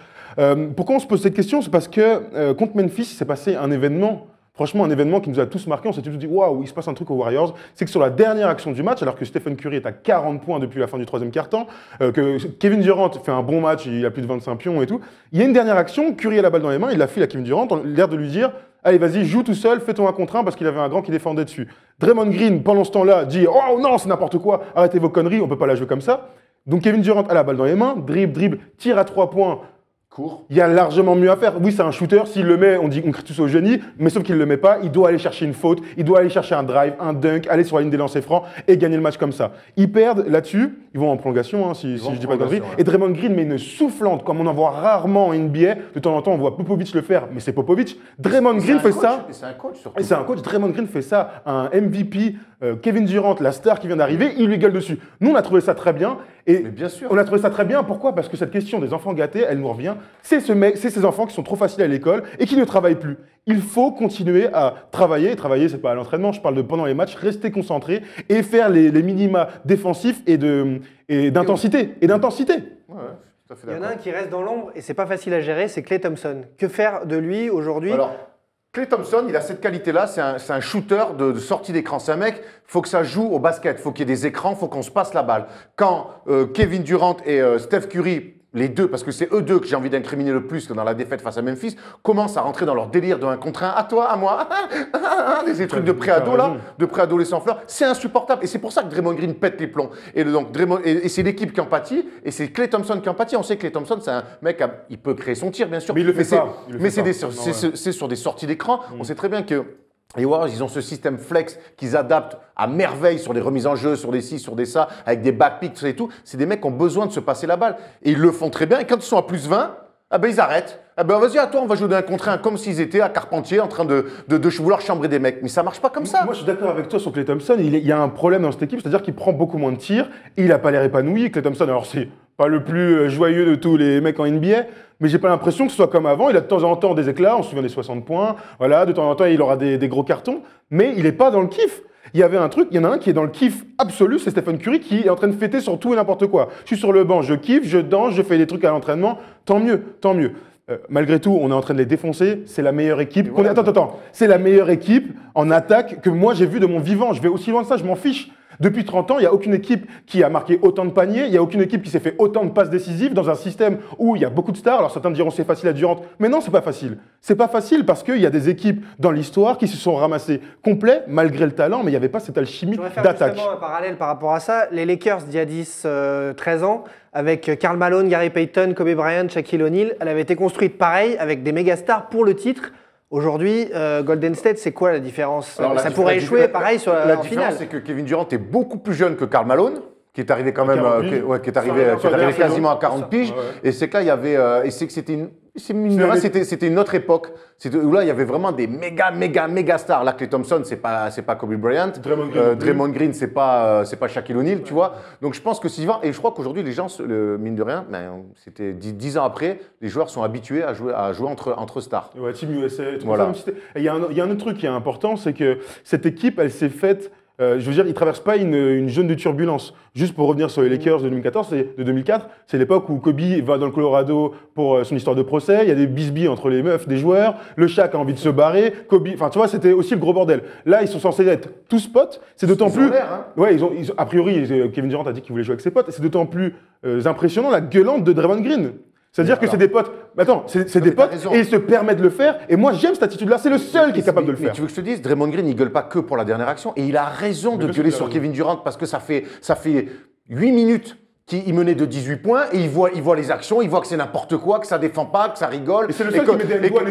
Pourquoi on se pose cette question? C'est parce que contre Memphis, il s'est passé un événement. Franchement, un événement qui nous a tous marqués, on s'est tous dit « Waouh, il se passe un truc aux Warriors », c'est que sur la dernière action du match, alors que Stephen Curry est à 40 points depuis la fin du troisième quart-temps, que Kevin Durant fait un bon match, il a plus de 25 pions et tout, il y a une dernière action, Curry a la balle dans les mains, il la file à Kevin Durant, l'air de lui dire « Allez, vas-y, joue tout seul, fais ton 1 contre 1 » parce qu'il avait un grand qui défendait dessus. Draymond Green, pendant ce temps-là, dit « Oh non, c'est n'importe quoi, arrêtez vos conneries, on ne peut pas la jouer comme ça ». Donc Kevin Durant a la balle dans les mains, dribble, tire à 3 points, court. Il y a largement mieux à faire. Oui, c'est un shooter. S'il le met, on crie tous au génie. Mais sauf qu'il ne le met pas, il doit aller chercher une faute, il doit aller chercher un drive, un dunk, aller sur la ligne des lancers francs et gagner le match comme ça. Ils perdent là-dessus. Ils vont en prolongation, hein, si je dis pas de conneries. Ouais. Et Draymond Green met une soufflante, comme on en voit rarement en NBA. De temps en temps, on voit Popovich le faire, mais c'est Popovich. Draymond Green fait ça. Et c'est un coach surtout. Et c'est un coach. Draymond Green fait ça. Un MVP, Kevin Durant, la star qui vient d'arriver, il lui gueule dessus. Nous, on a trouvé ça très bien. Et mais bien sûr. On a trouvé ça très bien. Pourquoi? Parce que cette question des enfants gâtés, elle nous revient. C'est ces enfants qui sont trop faciles à l'école et qui ne travaillent plus. Il faut continuer à travailler. Travailler, c'est pas à l'entraînement. Je parle de pendant les matchs, rester concentré et faire les minima défensifs et d'intensité. Ouais, tout à fait. Il y en a un qui reste dans l'ombre et c'est pas facile à gérer, c'est Klay Thompson. Que faire de lui aujourd'hui? Alors, Klay Thompson, il a cette qualité-là, c'est un shooter de sortie d'écran. C'est un mec, il faut que ça joue au basket, il faut qu'il y ait des écrans, il faut qu'on se passe la balle. Quand Kevin Durant et Steph Curry, les deux, parce que c'est eux deux que j'ai envie d'incriminer le plus dans la défaite face à Memphis, commencent à rentrer dans leur délire de 1 contre 1, à toi, à moi, des trucs de pré-ado là, de pré-adolescent fleur, c'est insupportable. Et c'est pour ça que Draymond Green pète les plombs. Et donc et c'est l'équipe qui en pâtit, et c'est Klay Thompson qui en pâtit. On sait que Klay Thompson, c'est un mec, il peut créer son tir, bien sûr. Mais il le fait pas. Mais c'est sur des sorties d'écran. On sait très bien que les Warriors, ils ont ce système flex qu'ils adaptent à merveille sur des remises en jeu, sur des ci, sur des ça, avec des backpicks et tout. C'est des mecs qui ont besoin de se passer la balle. Et ils le font très bien. Et quand ils sont à plus 20, ah ben ils arrêtent. Ah ben vas-y, à toi, on va jouer d'un contre un comme s'ils étaient à Carpentier en train de vouloir chambrer des mecs. Mais ça marche pas comme ça. Moi, je suis d'accord avec toi sur Klay Thompson. Il y a un problème dans cette équipe, c'est-à-dire qu'il prend beaucoup moins de tirs et il n'a pas l'air épanoui. Klay Thompson, alors c'est pas le plus joyeux de tous les mecs en NBA, mais j'ai pas l'impression que ce soit comme avant. Il a de temps en temps des éclats, on se souvient des 60 points. Voilà, de temps en temps, il aura des gros cartons, mais il n'est pas dans le kiff. Il y avait un truc, il y en a un qui est dans le kiff absolu, c'est Stephen Curry qui est en train de fêter sur tout et n'importe quoi. Je suis sur le banc, je kiffe, je danse, je fais des trucs à l'entraînement, tant mieux, tant mieux. Malgré tout, on est en train de les défoncer, c'est la meilleure équipe. Attends, c'est la meilleure équipe en attaque que moi j'ai vue de mon vivant. Je vais aussi loin que ça, je m'en fiche. Depuis 30 ans, il n'y a aucune équipe qui a marqué autant de paniers, il n'y a aucune équipe qui s'est fait autant de passes décisives dans un système où il y a beaucoup de stars. Alors certains diront c'est facile à Durant, mais non, c'est pas facile. C'est pas facile parce qu'il y a des équipes dans l'histoire qui se sont ramassées complets malgré le talent, mais il n'y avait pas cette alchimie d'attaque. Je voudrais faire justement un parallèle par rapport à ça. Les Lakers d'il y a 13 ans, avec Karl Malone, Gary Payton, Kobe Bryant, Shaquille O'Neal, elle avait été construite pareil, avec des méga stars pour le titre. Aujourd'hui, Golden State, c'est quoi la différence? Alors, ça pourrait échouer pareil sur la en différence, finale. c'est que Kevin Durant est beaucoup plus jeune que Karl Malone, qui est arrivé quand même, qui est arrivé quasiment à 40 piges. Et c'est que là, il y avait, et c'est que c'était une autre époque. Où là, il y avait vraiment des méga stars. Là, Klay Thompson, c'est pas Kobe Bryant. Draymond Green, c'est pas Shaquille O'Neal, tu vois. Donc je pense que si et je crois qu'aujourd'hui, les gens, mine de rien, c'était 10 ans après, les joueurs sont habitués à jouer entre stars. Ouais, Team USA, tout voilà. ça. Il y a un autre truc qui est important, c'est que cette équipe, elle s'est faite. Je veux dire, ils ne traversent pas une zone de turbulence. Juste pour revenir sur les Lakers de 2004, c'est l'époque où Kobe va dans le Colorado pour son histoire de procès. Il y a des bisbilles entre les meufs des joueurs. Le Shaq a envie de se barrer. Kobe, enfin, tu vois, c'était aussi le gros bordel. Là, ils sont censés être tous potes. C'est d'autant plus. Ouais, a priori, Kevin Durant a dit qu'il voulait jouer avec ses potes. C'est d'autant plus impressionnant la gueulante de Draymond Green. C'est-à-dire que c'est des potes. Attends, c'est des potes et ils se permettent de le faire. Et moi, j'aime cette attitude-là. C'est le seul qui est capable de le faire. Mais tu veux que je te dise, Draymond Green, il gueule pas que pour la dernière action. Et il a raison de gueuler sur Kevin Durant parce que ça fait 8 minutes qu'il menait de 18 points et il voit les actions, il voit que c'est n'importe quoi, que ça défend pas, que ça rigole. Et c'est le seul qui met des doigts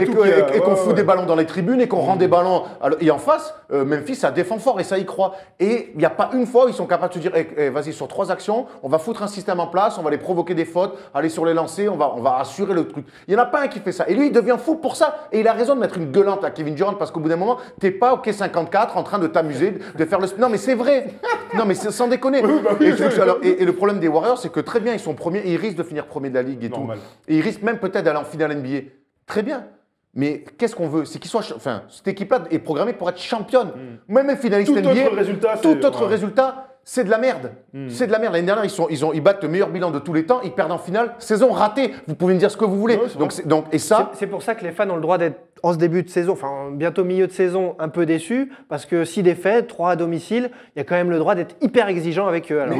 et qu'on fout des ballons dans les tribunes et qu'on rend des ballons. Et en face, Memphis, ça défend fort et ça y croit. Et il n'y a pas une fois où ils sont capables de se dire vas-y, sur 3 actions, on va foutre un système en place, on va les provoquer des fautes, aller sur les lancers, on va assurer le truc. Il n'y en a pas un qui fait ça. Et lui, il devient fou pour ça. Et il a raison de mettre une gueulante à Kevin Durant parce qu'au bout d'un moment, t'es pas au quai 54 en train de t'amuser, de faire le. Non, mais c'est vrai. Non, mais sans déconner. Et le problème des Warriors, c'est que très bien, ils sont premiers et ils risquent de finir premier de la ligue et tout. Et ils risquent même peut-être d'aller en finale NBA. Très bien. Mais qu'est-ce qu'on veut? C'est qu'ils soient. Enfin, cette équipe-là est programmée pour être championne. Même finaliste NBA. Tout autre résultat, c'est de la merde. C'est de la merde. L'année dernière, ils battent le meilleur bilan de tous les temps. Ils perdent en finale. Saison ratée. Vous pouvez me dire ce que vous voulez. C'est pour ça que les fans ont le droit d'être en ce début de saison, enfin bientôt milieu de saison, un peu déçus. Parce que 6 défaites, 3 à domicile, il y a quand même le droit d'être hyper exigeant avec eux. Alors.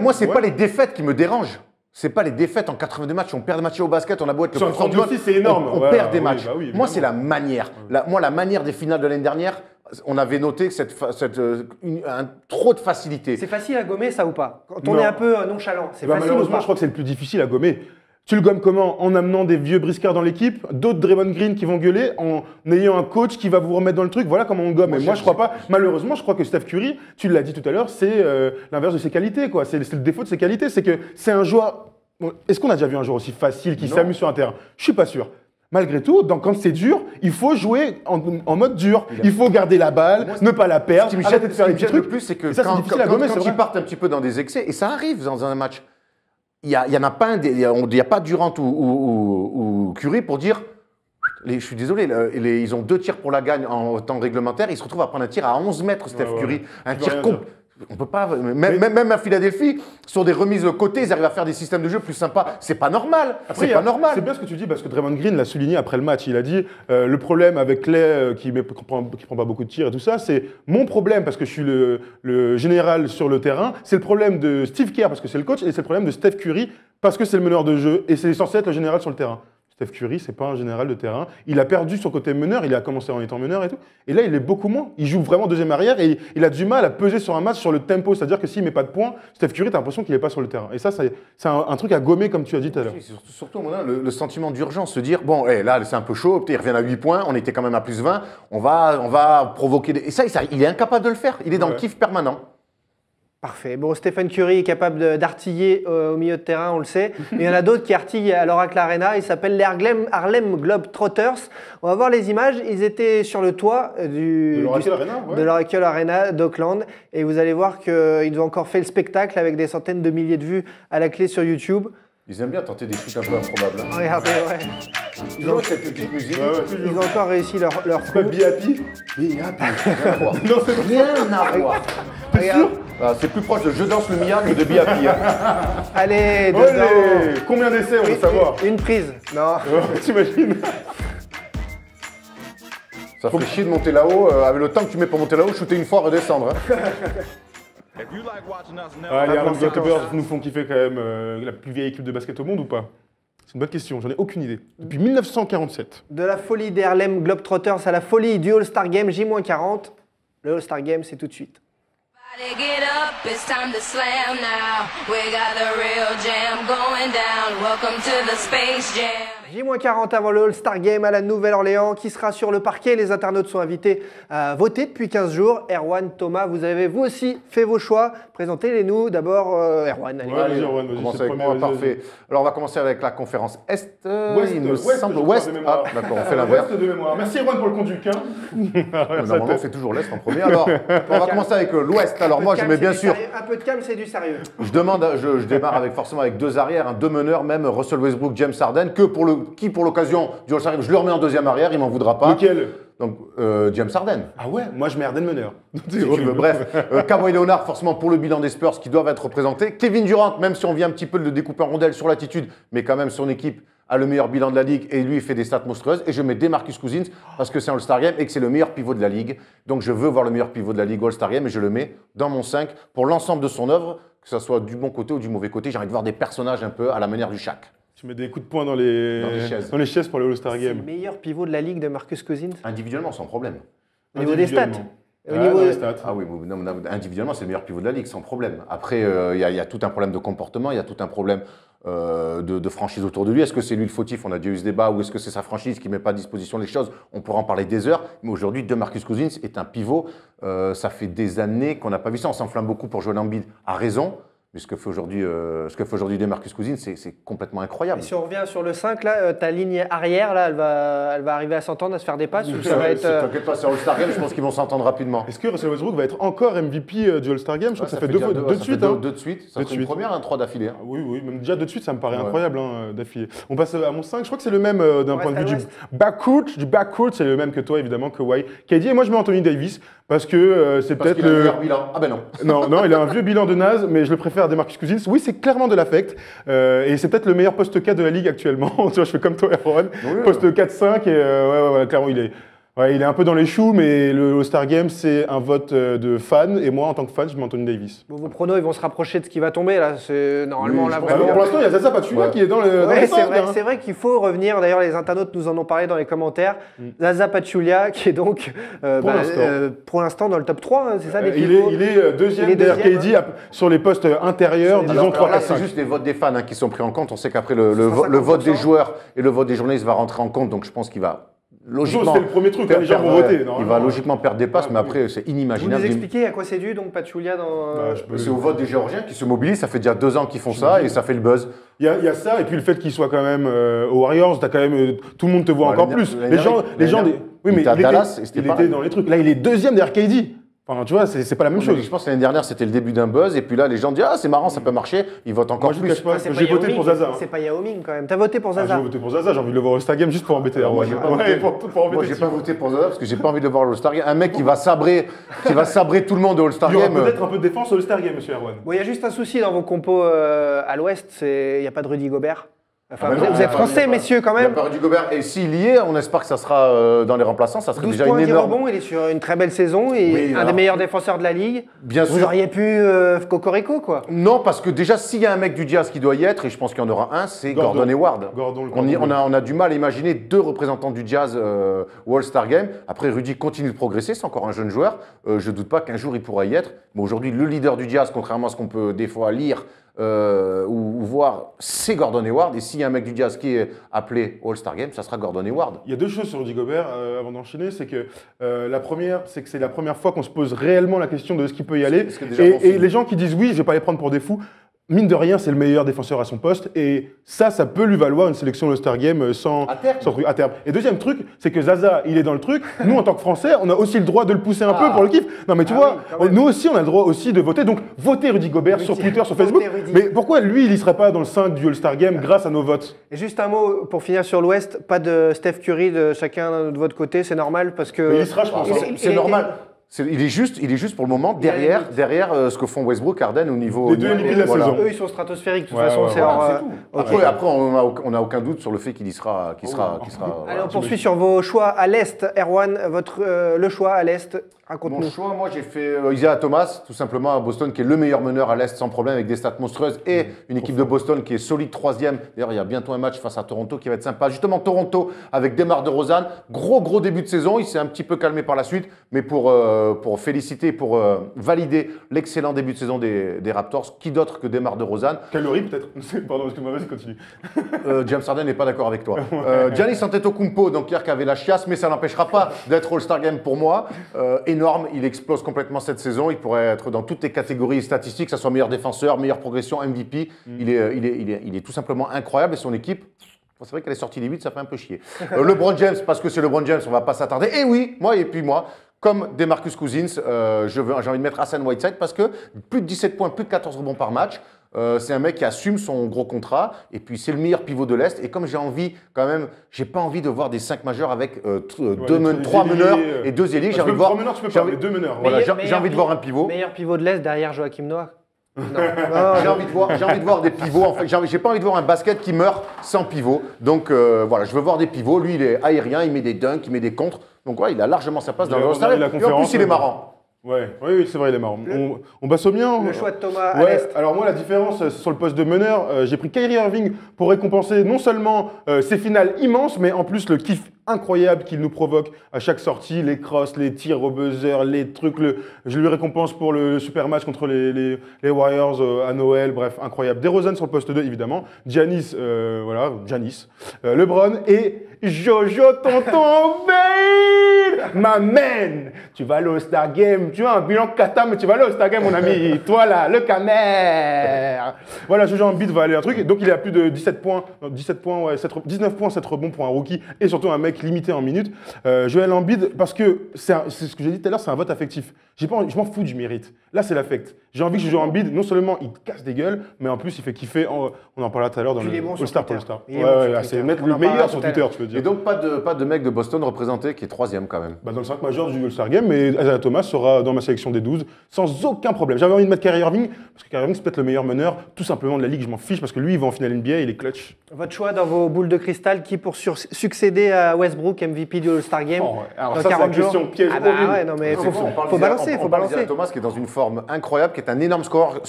Moi, c'est pas les défaites qui me dérangent. C'est pas les défaites en 82 matchs. On perd des matchs au basket, on a beau être le plus fort du monde. C'est énorme. On perd des matchs. Moi, c'est la manière. La manière des finales de l'année dernière, on avait noté trop de facilité. C'est facile à gommer, ça ou pas? Quand on est un peu nonchalant, c'est facile. Malheureusement, je crois que c'est le plus difficile à gommer. Tu le gommes comment? En amenant des vieux briscards dans l'équipe, d'autres Draymond Green qui vont gueuler, en ayant un coach qui va vous remettre dans le truc. Voilà comment on gomme. Moi, je crois pas. Malheureusement, je crois que Steph Curry, tu l'as dit tout à l'heure, c'est l'inverse de ses qualités, quoi. C'est le défaut de ses qualités. C'est que c'est un joueur. Est-ce qu'on a déjà vu un joueur aussi facile qui s'amuse sur un terrain? Je suis pas sûr. Malgré tout, quand c'est dur, il faut jouer en mode dur. Il faut garder la balle, ne pas la perdre. Ce qui me gêne le plus, c'est que quand ils partent un petit peu dans des excès, et ça arrive dans un match, il y en a pas il n'y a pas Durant ou Curry pour dire je suis désolé, ils ont 2 tirs pour la gagne en temps réglementaire, ils se retrouvent à prendre un tir à 11 mètres, Steph Curry. Un tir on peut pas, même à Philadelphie, sur des remises de côté, ils arrivent à faire des systèmes de jeu plus sympas. C'est pas normal. C'est pas normal. C'est bien ce que tu dis parce que Draymond Green l'a souligné après le match. Il a dit le problème avec Clay qui prend pas beaucoup de tirs et tout ça, c'est mon problème parce que je suis le général sur le terrain. C'est le problème de Steve Kerr parce que c'est le coach et c'est le problème de Steph Curry parce que c'est le meneur de jeu et c'est censé être le général sur le terrain. Steph Curry, c'est pas un général de terrain. Il a perdu son côté meneur, il a commencé en étant meneur et tout. Et là, il est beaucoup moins. Il joue vraiment deuxième arrière et il a du mal à peser sur un match sur le tempo. C'est-à-dire que s'il met pas de points, Steph Curry, t'as l'impression qu'il est pas sur le terrain. Et ça, c'est un truc à gommer, comme tu as dit tout à l'heure. Surtout, le sentiment d'urgence, se dire, bon, là, c'est un peu chaud, ils reviennent à 8 points, on était quand même à plus 20, on va provoquer des. Et ça, il est incapable de le faire. Il est dans le kiff permanent. Parfait. Bon, Stephen Curry est capable d'artiller au milieu de terrain, on le sait. Mais il y en a d'autres qui artillent à l'Oracle Arena. Ils s'appellent les Harlem Globetrotters. On va voir les images. Ils étaient sur le toit de l'Oracle Arena d'Oakland. Et vous allez voir qu'ils ont encore fait le spectacle avec des centaines de milliers de vues à la clé sur YouTube. Ils aiment bien tenter des trucs un peu improbables. Hein. Regardez, Ils ont cette petite musique. Ils ont encore réussi leur coup. C'est pas Be Happy? Be Happy. Non, c'est rien à voir. T'es sûr? C'est plus proche de Je danse le Mia que de Be Happy. Allez, dedans. Combien d'essais, on veut savoir? Une prise. Non. T'imagines? Ça ferait chier de monter là-haut. Avec le temps que tu mets pour monter là-haut, shooter une fois, redescendre. Hein. Les Harlem Globetrotters nous font kiffer quand même la plus vieille équipe de basket au monde ou pas? C'est une bonne question, j'en ai aucune idée. Depuis 1947. De la folie des Harlem Globetrotters à la folie du All-Star Game J-40. Le All-Star Game, c'est tout de suite. Get up, it's time to slam now. We got the real jam going down. Welcome to the Space Jam. J-40 avant le All-Star Game à la Nouvelle-Orléans qui sera sur le parquet. Les internautes sont invités à voter depuis 15 jours. Erwan, Thomas, vous avez vous aussi fait vos choix. Présentez-les-nous. D'abord, Erwan. Allez. Ouais, vas-y, Erwan, Commence vas-y, avec moi, parfait. Alors, on va commencer avec la conférence Est. Il me semble. Ouest. Ah, d'accord, on fait l'inverse. Ouest de mémoire. Merci Erwan pour le conduit. Normalement, on fait toujours l'Est en premier. Alors, on va commencer avec l'Ouest. Alors, moi, je mets bien sûr. Un peu de calme, c'est du sérieux. Je démarre avec forcément avec deux arrières, deux meneurs, même Russell Westbrook, James Harden, qui pour l'occasion du All-Star Game, je le remets en deuxième arrière, il m'en voudra pas. Lequel? Donc James Harden. Ah ouais, moi je mets Harden meneur. Si tu veux. Bref, Kawhi Leonard forcément pour le bilan des Spurs qui doivent être représentés. Kevin Durant, même si on vient un petit peu de le découper en rondelles sur l'attitude, mais quand même son équipe a le meilleur bilan de la ligue et lui il fait des stats monstrueuses. Et je mets DeMarcus Cousins parce que c'est un All-Star Game et que c'est le meilleur pivot de la ligue. Donc je veux voir le meilleur pivot de la ligue au All-Star Game et je le mets dans mon 5 pour l'ensemble de son œuvre, que ce soit du bon côté ou du mauvais côté. J'ai envie de voir des personnages un peu à la manière du Shaq. Tu mets des coups de poing dans les chaises pour le All-Star Game. C'est le meilleur pivot de la ligue de Marcus Cousins. Individuellement, sans problème. Au niveau des stats. Au niveau des stats. Ah oui, non, individuellement, c'est le meilleur pivot de la ligue, sans problème. Après, il y a tout un problème de comportement, il y a tout un problème de franchise autour de lui. Est-ce que c'est lui le fautif? On a déjà eu ce débat. Ou est-ce que c'est sa franchise qui ne met pas à disposition les choses? On pourra en parler des heures. Mais aujourd'hui, DeMarcus Cousins est un pivot. Ça fait des années qu'on n'a pas vu ça. On s'enflamme beaucoup pour Joel Embiid, à raison. Mais ce que fait aujourd'hui DeMarcus Cousins, c'est complètement incroyable. Et si on revient sur le 5, là, ta ligne arrière, là, elle va arriver à s'entendre, à se faire des passes ou ça va être... T'inquiète pas, c'est All-Star Game, je pense qu'ils vont s'entendre rapidement. Est-ce que Russell Westbrook va être encore MVP du All-Star Game? Je crois que ça fait deux de suite. Deux de suite, ça fait une première, trois d'affilée. Oui, même déjà deux de suite, ça me paraît incroyable d'affilée. On passe à mon 5, je crois que c'est le même d'un point de vue du backcourt, c'est le même que toi évidemment, Kawhi. KD, et moi je mets Anthony Davis parce que c'est peut-être le meilleur bilan. Ah ben non. Non, il a un vieux bilan de naze, mais je le préfère à DeMarcus Cousins. Oui, c'est clairement de l'affect. Et c'est peut-être le meilleur poste 4 de la ligue actuellement. Tu vois, je fais comme toi, Erwan. Poste 4-5, et clairement, il est un peu dans les choux, mais le All-Star Game, c'est un vote de fan. Et moi, en tant que fan, je mets Anthony Davis. Bon, vos pronos, ils vont se rapprocher de ce qui va tomber, là. C'est normalement là. Pour l'instant, il y a Zaza Pachulia qui est dans le. C'est vrai qu'il faut revenir. D'ailleurs, les internautes nous en ont parlé dans les commentaires. Zaza Pachulia, qui est donc pour l'instant dans le top 3, c'est ça des pivots. Il est deuxième derrière KD sur les postes intérieurs, disons 3 4 c'est juste les votes des fans qui sont pris en compte. On sait qu'après, le vote des joueurs et le vote des journalistes va rentrer en compte. Donc, je pense qu'il va. Logiquement, c'est le premier truc, les gens vont voter. Il va logiquement perdre des passes, mais après, c'est inimaginable. Vous nous expliquez à quoi c'est dû, donc Pachulia dans... C'est au vote des Géorgiens qui se mobilisent. Ça fait déjà 2 ans qu'ils font ça et ça fait le buzz. Il y a ça, et puis le fait qu'il soit quand même aux Warriors, t'as quand même, tout le monde te voit encore plus. Les gens, oui, mais il était dans les trucs. Là, il est deuxième derrière KD. Enfin, tu vois, c'est pas la même chose. Je pense que l'année dernière, c'était le début d'un buzz, et puis là, les gens disent « Ah, c'est marrant, ça peut marcher », ils votent encore plus. J'ai voté pour Zaza. C'est pas Yao Ming, quand même. T'as voté pour Zaza? J'ai voté pour Zaza, j'ai envie de le voir au All-Star Game juste pour embêter. Moi, j'ai pas voté pour Zaza, parce que j'ai pas envie de le voir au All-Star Game. Un mec qui va sabrer tout le monde au All-Star Game. Il y aura peut-être un peu de défense au All-Star Game, monsieur Erwan. Bon, il y a juste un souci dans vos compos à l'Ouest, il n'y a pas de Rudy Gobert. Enfin, vous êtes français, messieurs, quand même. Il n'y a pas Rudy Gobert. Et s'il y est, on espère que ça sera dans les remplaçants. Ça serait déjà une énorme. Rebonds, il est sur une très belle saison et un des meilleurs défenseurs de la ligue. Bien sûr. Vous auriez pu cocorico, quoi. Non, parce que déjà, s'il y a un mec du Jazz qui doit y être, et je pense qu'il y en aura un, c'est Gordon Hayward. On a du mal à imaginer 2 représentants du Jazz au All-Star Game. Après, Rudy continue de progresser, c'est encore un jeune joueur. Je ne doute pas qu'un jour, il pourra y être. Mais aujourd'hui, le leader du Jazz, contrairement à ce qu'on peut des fois lire, ou voir, c'est Gordon Hayward. Et s'il y a un mec du Jazz qui est appelé au All-Star Game, ça sera Gordon Hayward. Il y a 2 choses sur Rudy Gobert avant d'enchaîner. C'est que la première, c'est que c'est la première fois qu'on se pose réellement la question de ce qu'il peut y aller. Et les gens qui disent oui, je vais pas les prendre pour des fous. Mine de rien, c'est le meilleur défenseur à son poste et ça peut lui valoir une sélection All-Star Game sans truc à terme. Et deuxième truc, c'est que Zaza, il est dans le truc. Nous, en tant que Français, on a aussi le droit de le pousser un peu pour le kiff. Non, mais tu vois, nous aussi, on a le droit aussi de voter. Donc, votez Rudy Gobert sur Twitter, sur Facebook. Mais pourquoi lui, il y serait pas dans le 5 du All-Star Game grâce à nos votes? Et juste un mot pour finir sur l'Ouest, pas de Steph Curry de chacun de votre côté, c'est normal parce que. Mais il sera, je pense. C'est normal. Il est juste pour le moment derrière ce que font Westbrook, Harden au niveau. Les deux MVP de la saison. Eux, ils sont stratosphériques. De toute façon, c'est tout. Après, on n'a aucun doute sur le fait qu'il y sera. Allez, on poursuit sur vos choix à l'Est. Erwan, le choix à l'Est, Raconte-nous. Mon choix, moi j'ai fait Isaiah Thomas, tout simplement à Boston, qui est le meilleur meneur à l'Est sans problème, avec des stats monstrueuses, et une équipe de Boston qui est solide 3e. D'ailleurs, il y a bientôt un match face à Toronto qui va être sympa. Justement, Toronto avec DeMar DeRozan, gros début de saison, il s'est un petit peu calmé par la suite, mais pour féliciter, pour valider l'excellent début de saison des Raptors, qui d'autre que DeMar DeRozan. Calories peut-être. Pardon, excuse-moi, vas-y, continue. James Harden n'est pas d'accord avec toi. Giannis Antetokounmpo, donc hier qui avait la chiasse, mais ça n'empêchera pas d'être All-Star Game pour moi. Énorme, il explose complètement cette saison. Il pourrait être dans toutes les catégories statistiques, que ce soit meilleur défenseur, meilleure progression, MVP. Il est tout simplement incroyable et son équipe. C'est vrai qu'elle est sortie des 8, ça fait un peu chier. LeBron James, parce que c'est LeBron James, on ne va pas s'attarder. Et oui, moi, comme DeMarcus Cousins, j'ai envie de mettre Hassan Whiteside parce que plus de 17 points, plus de 14 rebonds par match. C'est un mec qui assume son gros contrat et puis c'est le meilleur pivot de l'Est. Et comme j'ai pas envie de voir des 5 majeurs avec 3 meneurs et 2 ailiers. J'ai envie de voir. 3 meneurs, tu peux pas, mais 2 meneurs. Voilà, j'ai envie de voir un pivot. Meilleur pivot de l'Est derrière Joachim Noah. J'ai envie de voir des pivots. En fait, j'ai pas envie de voir un basket qui meurt sans pivot. Donc voilà, je veux voir des pivots. Lui, il est aérien, il met des dunks, il met des contres. Donc ouais, il a largement sa place dans le All-Star. Et en plus, il est marrant. Oui, c'est vrai, il est marrant. On passe au mien. Le choix de Thomas à l'Est. Alors moi, la différence sur le poste de meneur, j'ai pris Kyrie Irving pour récompenser non seulement ses finales immenses, mais en plus le kiff incroyable qu'il nous provoque à chaque sortie, les crosses, les tirs au buzzer, les trucs. Je lui récompense pour le super match contre les Warriors à Noël, bref, incroyable. DeRozan sur le poste 2, évidemment. Giannis, LeBron et Jojo Tonton Bale, ma man. Tu vas aller au All-Star Game, tu as un bilan kata, mais tu vas aller au All-Star Game, mon ami. Toi là, le Camer. Voilà, Jojo Embiid va aller un truc. Donc il a plus de 19 points, 7 rebonds pour un rookie et surtout un mec limité en minutes. Joel Embiid, parce que c'est ce que j'ai dit tout à l'heure, c'est un vote affectif. Je m'en fous du mérite. Là, c'est l'affect. J'ai envie que Joel Embiid, non seulement il casse des gueules, mais en plus il fait kiffer. On en parlait tout à l'heure dans le All-Star pour All-Star. C'est mettre le meilleur sur Twitter, tu veux dire. Et donc pas de mec de Boston représenté qui est 3e quand même. Dans le 5 majeur du All-Star Game, mais Isaiah Thomas sera dans ma sélection des 12 sans aucun problème. J'avais envie de mettre Kyrie Irving, parce que Kyrie Irving c'est peut-être le meilleur meneur tout simplement de la ligue, je m'en fiche, parce que lui il va en finale NBA, il est clutch. Votre choix dans vos boules de cristal, qui pour succéder à Westbrook, MVP du All-Star Game alors ça, c'est la question piège horrible. Ouais, non, mais faut balancer. Isaiah Thomas qui est dans une forme incroyable, qui est un énorme scoreur,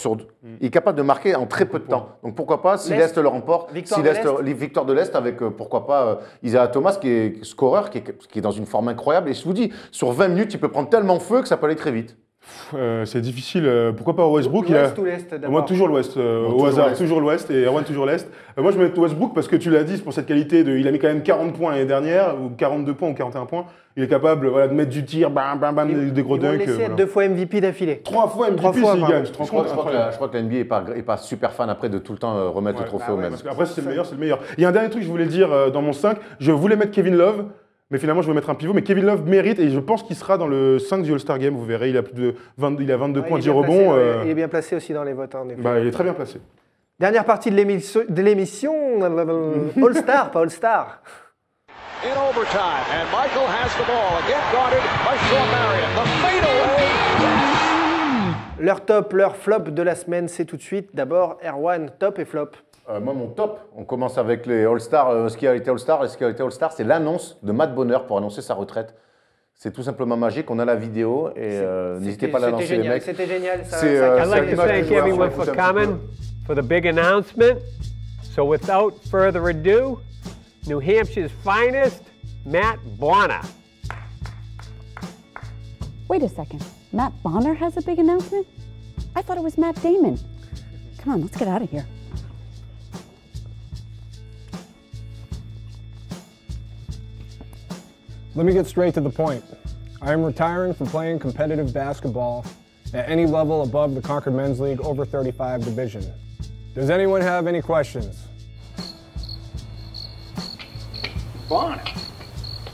il est capable de marquer en très peu de temps. Donc pourquoi pas, si l'Est le remporte, victoire de l'Est avec pourquoi pas Isaiah Thomas qui est scoreur, qui est dans une forme incroyable. Et je vous dis, sur 20 minutes, il peut prendre tellement feu que ça peut aller très vite. C'est difficile. Pourquoi pas Westbrook? L'Ouest ou l'Est d'abord? Moi, toujours l'Ouest. Au hasard, toujours l'Ouest et Erwan, toujours l'Est. Moi, je vais mettre Westbrook parce que tu l'as dit, c'est pour cette qualité. Il a mis quand même 40 points l'année dernière, ou 42 points ou 41 points. Il est capable de mettre du tir, des gros dunks. Il va laisser 2 fois MVP d'affilée. 3 fois MVP s'il gagne. Je crois que la NBA n'est pas super fan après de tout le temps remettre le trophée au même. Après, c'est le meilleur, c'est le meilleur. Il y a un dernier truc que je voulais dire dans mon 5. Je voulais mettre Kevin Love. Mais finalement, je vais mettre un pivot. Mais Kevin Love mérite et je pense qu'il sera dans le 5 du All-Star Game. Vous verrez, il a plus de 22 points, 10 rebonds. Il est bien placé aussi dans les votes. En effet. Il est très bien placé. Dernière partie de l'émission. All-Star, pas All-Star. In overtime, and Michael has the ball, again guarded by Shawn Marion. The fadeaway. Leur top, leur flop de la semaine, c'est tout de suite. D'abord, Erwan, top et flop. Moi, mon top, on commence avec les All-Stars. Ce qui a été All-Star, c'est l'annonce de Matt Bonner pour annoncer sa retraite. C'est tout simplement magique. On a la vidéo et n'hésitez pas à la lancer, les mecs. C'était génial. I'd like to thank everyone for coming for the big announcement. So without further ado, New Hampshire's finest, Matt Bonner. Wait a second. Matt Bonner has a big announcement? I thought it was Matt Damon. Come on, let's get out of here. Let me get straight to the point. I am retiring from playing competitive basketball at any level above the Concord Men's League over 35 division. Does anyone have any questions? Bonner?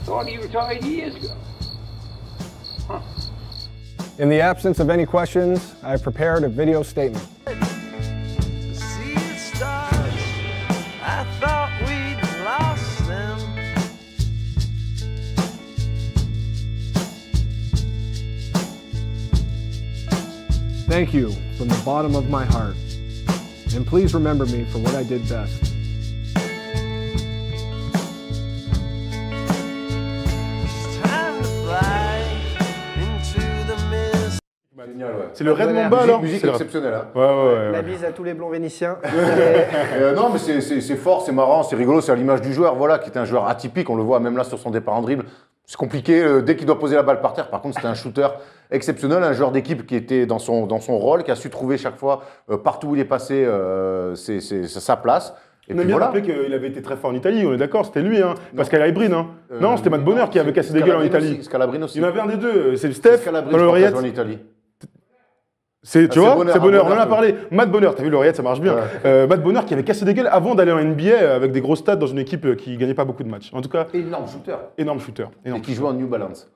Thought he retired years ago. Huh. In the absence of any questions, I have prepared a video statement. See the stars, I thought we'd lost them. Thank you from the bottom of my heart. And please remember me for what I did best. It's time to fly into Génial, ouais. C'est le Red Musique- Mamba alors Musique C'est le- exceptionnelle. Hein. Ouais. La bise à tous les blonds vénitiens. Non, mais c'est fort, c'est marrant, c'est rigolo, c'est à l'image du joueur, voilà, qui était un joueur atypique, on le voit même là sur son départ en dribble. C'est compliqué dès qu'il doit poser la balle par terre. Par contre, c'était un shooter exceptionnel, un joueur d'équipe qui était dans son rôle, qui a su trouver chaque fois, partout où il est passé, sa place. Et On a puis bien voilà. rappelé qu'il avait été très fort en Italie, on est d'accord, c'était lui, hein. Pascal Aibrin, hein. Non, c'était Matt Bonheur qui avait cassé des gueules en Italie. Scalabrine aussi. Il y en avait un des deux, c'est Steph, Scalabrine, dans je le crois, qui a Riet. joué en Italie. Tu c'est vois, Bonheur, c'est Bonheur, on en a Bonheur, parlé. Matt Bonheur, t'as vu le Riet, ça marche bien. Matt Bonheur qui avait cassé des gueules avant d'aller en NBA avec des gros stats dans une équipe qui gagnait pas beaucoup de matchs. En tout cas, Énorme shooter. énorme shooter. Et qui joue en New Balance.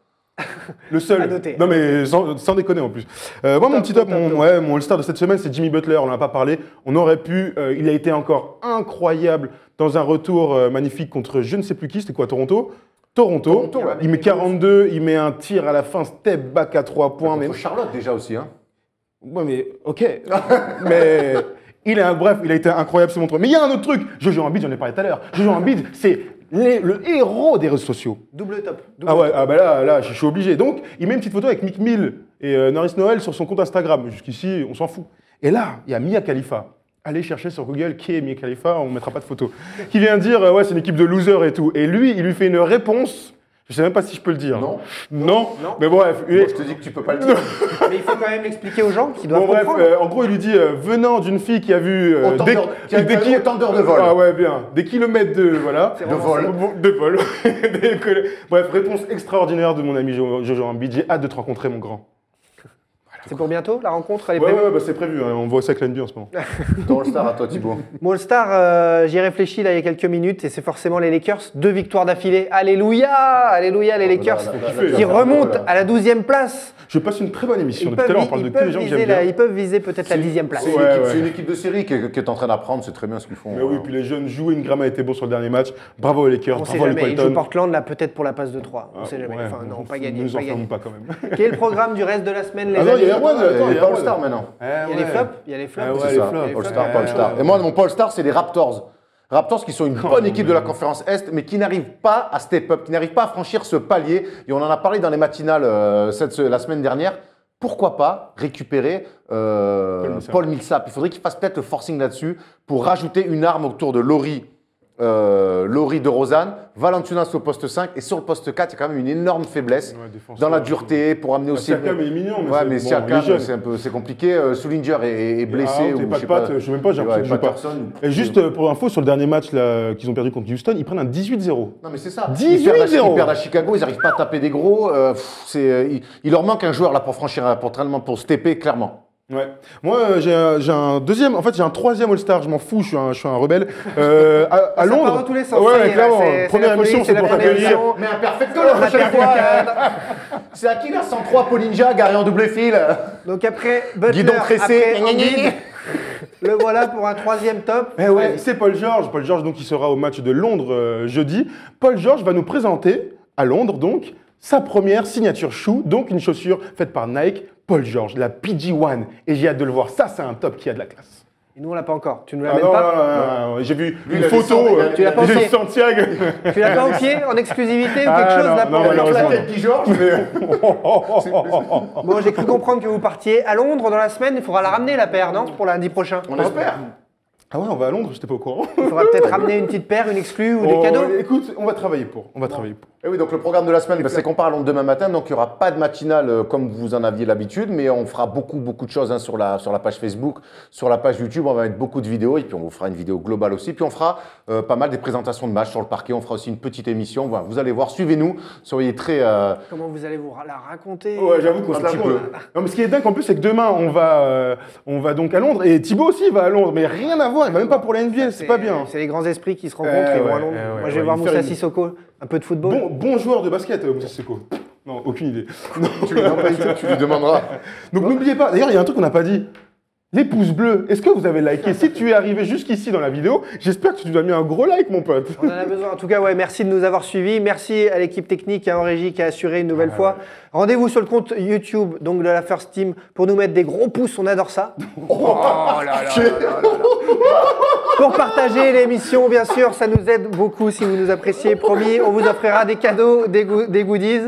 Le seul. À noter. Non mais sans déconner en plus. Moi mon petit top, mon All-Star de cette semaine c'est Jimmy Butler, on n'en a pas parlé. On aurait pu, il a été encore incroyable dans un retour magnifique contre je ne sais plus qui, c'était quoi, Toronto, Toronto, ouais. Il met 42, il met un tir à la fin, step back à 3 points. Contre Charlotte déjà aussi. Hein. Ouais mais ok. Mais il a été incroyable ce montre. Mais il y a un autre truc, Jojo Embiid, j'en ai parlé tout à l'heure. Jojo Embiid, c'est le héros des réseaux sociaux. Double top. Ah ouais, ah bah là, je suis obligé. Donc, il met une petite photo avec Mick Mill et Norris Noël sur son compte Instagram. Jusqu'ici, on s'en fout. Et là, il y a Mia Khalifa. Allez chercher sur Google qui est Mia Khalifa, on ne mettra pas de photo. Qui vient dire, ouais, c'est une équipe de losers et tout. Et lui, il lui fait une réponse. Je sais même pas si je peux le dire. Non. Mais bref. Moi, je te dis que tu peux pas le dire. Mais il faut quand même l'expliquer aux gens qui doivent Bon, bref, comprendre. en gros, il lui dit, venant d'une fille qui a vu Autant d'heures de vol. Ah ouais, bien. Des kilomètres de, voilà. De vol. De vol. Bref, réponse extraordinaire de mon ami Jojo Embiid. J'ai hâte de te rencontrer, mon grand. C'est pour bientôt, la rencontre, elle est Ouais, prévue. bah, c'est prévu. Hein. On voit ça avec l'NBA en ce moment. Ton All-Star à toi, Thibaut. Mon All-Star, j'y ai réfléchi là il y a quelques minutes et c'est forcément les Lakers. 2 victoires d'affilée. Alléluia, alléluia les Lakers qui remontent à la 12e place. Je passe une très bonne émission. Depuis tout à l'heure, on parle de que les gens que j'aime bien. Ils peuvent viser peut-être la 10e place. C'est une équipe de série qui est en train d'apprendre, c'est très bien ce qu'ils font. Mais oui, puis les jeunes jouent. Ingram a été bon sur le dernier match. Bravo aux Lakers, On sait bravo à jamais, ils jouent Colton. Portland là peut-être pour la passe de 3. On sait jamais. Ouais, Enfin non, pas ne gagné. nous Pas gagné. enfermons pas quand même. Quel est le programme du reste de la semaine les Ah non, amis il y a Erwan, attends, Il il y y a a All-Star maintenant. Il y a les flops. Il y a les flops. Ah ouais, C'est les ça, flops. All-Star, pas Ouais, All-Star. ouais. Et moi, mon All-Star, c'est les Raptors. Raptors qui sont une bonne équipe de la conférence Est, mais qui n'arrivent pas à step up, qui n'arrivent pas à franchir ce palier. Et on en a parlé dans les matinales la semaine dernière. Pourquoi pas récupérer Paul Millsap? Il faudrait qu'il fasse peut-être le forcing là-dessus pour rajouter une arme autour de Laurie de Rosanne, Valanciunas au poste 5 et sur le poste 4, il y a quand même une énorme faiblesse dans la dureté pour amener aussi. Siakam est mignon, mais ouais, c'est- mais bon, Siakam, il est jeune. c'est compliqué. Sullinger est blessé. Ou ou pas je sais de patte, je sais même pas, j'ai l'impression qu'il joue pas. Patterson. Et juste pour info, sur le dernier match là, qu'ils ont perdu contre Houston, ils prennent un 18-0. Non mais c'est ça. 18-0. Ils perdent à Chicago, ils n'arrivent pas à taper des gros. Il leur manque un joueur là pour franchir, pour stepper clairement. Ouais. Moi, j'ai un deuxième, en fait, j'ai un troisième All-Star, je m'en fous, je suis un rebelle. À Ça Londres. part dans tous les sens. Ouais, ça y est, clairement. c'est Première la folie, émission, c'est la pour première t'accueillir. émission. Mais un perfecto la prochaine fois. C'est à qui là 103 Paul Ninja, garé en double fil. Donc après Butler, Guidon tressé. après Embiid, le voilà pour un 3e top. Eh ouais, c'est Paul George. Paul George, donc, il sera au match de Londres jeudi. Paul George va nous présenter, à Londres, donc, sa première signature shoe, donc une chaussure faite par Nike, Paul George, la PG1. Et j'ai hâte de le voir. Ça, c'est un top qui a de la classe. Et nous on l'a pas encore. Tu nous Ah l'amènes non, pas non, j'ai vu Lui, une il a photo des cent- tu l'as pas de fait. Santiago. Tu l'as pas au pied en exclusivité ou quelque Ah, chose non, là non, pour malheureusement. la Petit Georges, mais Bon, j'ai cru comprendre que vous partiez à Londres dans la semaine. Il faudra la ramener la paire, non? Pour lundi prochain. on espère. Ah ouais, on va à Londres, j'étais pas au courant. Il faudra peut-être ramener une petite paire, une exclue ou des Oh, cadeaux. Écoute, on va travailler pour. On va travailler pour. Et oui, donc le programme de la semaine, c'est qu'on part à Londres demain matin, donc il n'y aura pas de matinale comme vous en aviez l'habitude, mais on fera beaucoup de choses hein, sur la page Facebook, sur la page YouTube, on va mettre beaucoup de vidéos, et puis on vous fera une vidéo globale aussi, puis on fera pas mal des présentations de matchs sur le parquet, on fera aussi une petite émission, voilà, vous allez voir, suivez-nous, soyez très... Comment vous allez vous la raconter? Ouais, j'avoue qu'on se la petit raconte. peu. Non, mais ce qui est dingue en plus, c'est que demain, on va donc à Londres, et Thibaut aussi va à Londres, mais rien à voir, il va même pas pour la NBA, c'est pas bien. C'est les grands esprits qui se rencontrent et vont à Londres. Moi, je vais voir il fait Moussa une- Sissoko, un peu de football. Bon joueur de basket, Moussa Sissoko. Non, aucune idée. tu lui demanderas. Donc n'oubliez pas, d'ailleurs, il y a un truc qu'on n'a pas dit. Les pouces bleus, est-ce que vous avez liké? Si tu es arrivé jusqu'ici dans la vidéo, j'espère que tu nous as mis un gros like, mon pote. On en a besoin. En tout cas, ouais, merci de nous avoir suivis. Merci à l'équipe technique et en régie qui a assuré une nouvelle fois. Rendez-vous sur le compte YouTube donc de la First Team pour nous mettre des gros pouces. On adore ça. Pour partager l'émission, bien sûr, ça nous aide beaucoup si vous nous appréciez. Promis, on vous offrira des cadeaux, des goodies.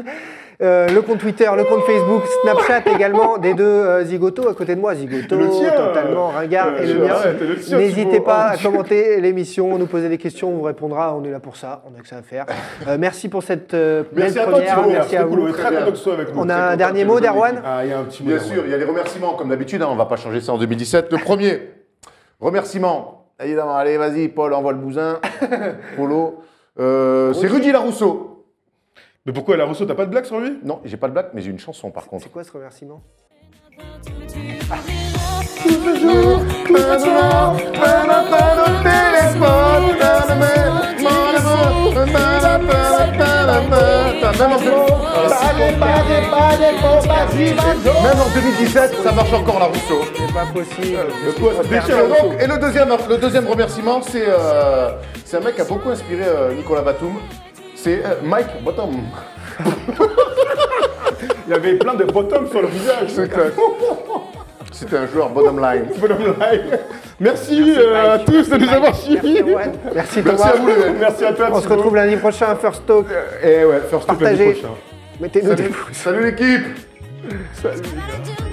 Le compte Twitter, le compte Facebook, Snapchat également, des deux zigotos à côté de moi. Zigoto, Le tien, totalement ringard et le mien. arrête, le tien, N'hésitez Thibaut. pas à commenter l'émission, nous poser des questions, on vous répondra. On est là pour ça, on a que ça à faire. Merci pour cette belle Merci à toi, première. Thibaut. Merci à C'était cool, vous. on est très content que tu sois avec nous. On a Très un content dernier que mot, tu nous Derwan? Ah, il y a un petit mot. Bien Derwan. sûr, il y a les remerciements, comme d'habitude, hein, on ne va pas changer ça en 2017. Le premier remerciement, évidemment, allez, vas-y, Paul, envoie le bousin. Polo. C'est Rudy Larousseau. Mais pourquoi Larousseau, t'as pas de blague sur lui? Non, j'ai pas de blague, mais j'ai une chanson par contre. C'est quoi ce remerciement? Même en 2017, ça marche encore Larousseau. C'est pas possible. Et le deuxième remerciement, c'est un mec qui a beaucoup inspiré Nicolas Batum. C'est Mike Bottom. Il y avait plein de bottoms sur le visage. C'est clair. C'était un joueur bottom line. Merci à tous de nous avoir suivis. Merci Merci Thomas. à vous les gars. Merci à toi. On se Thibaut. retrouve lundi prochain à First Talk. Et ouais, first talk lundi Partagez. prochain. Mettez-nous des pouces. Salut l'équipe. Salut les gars.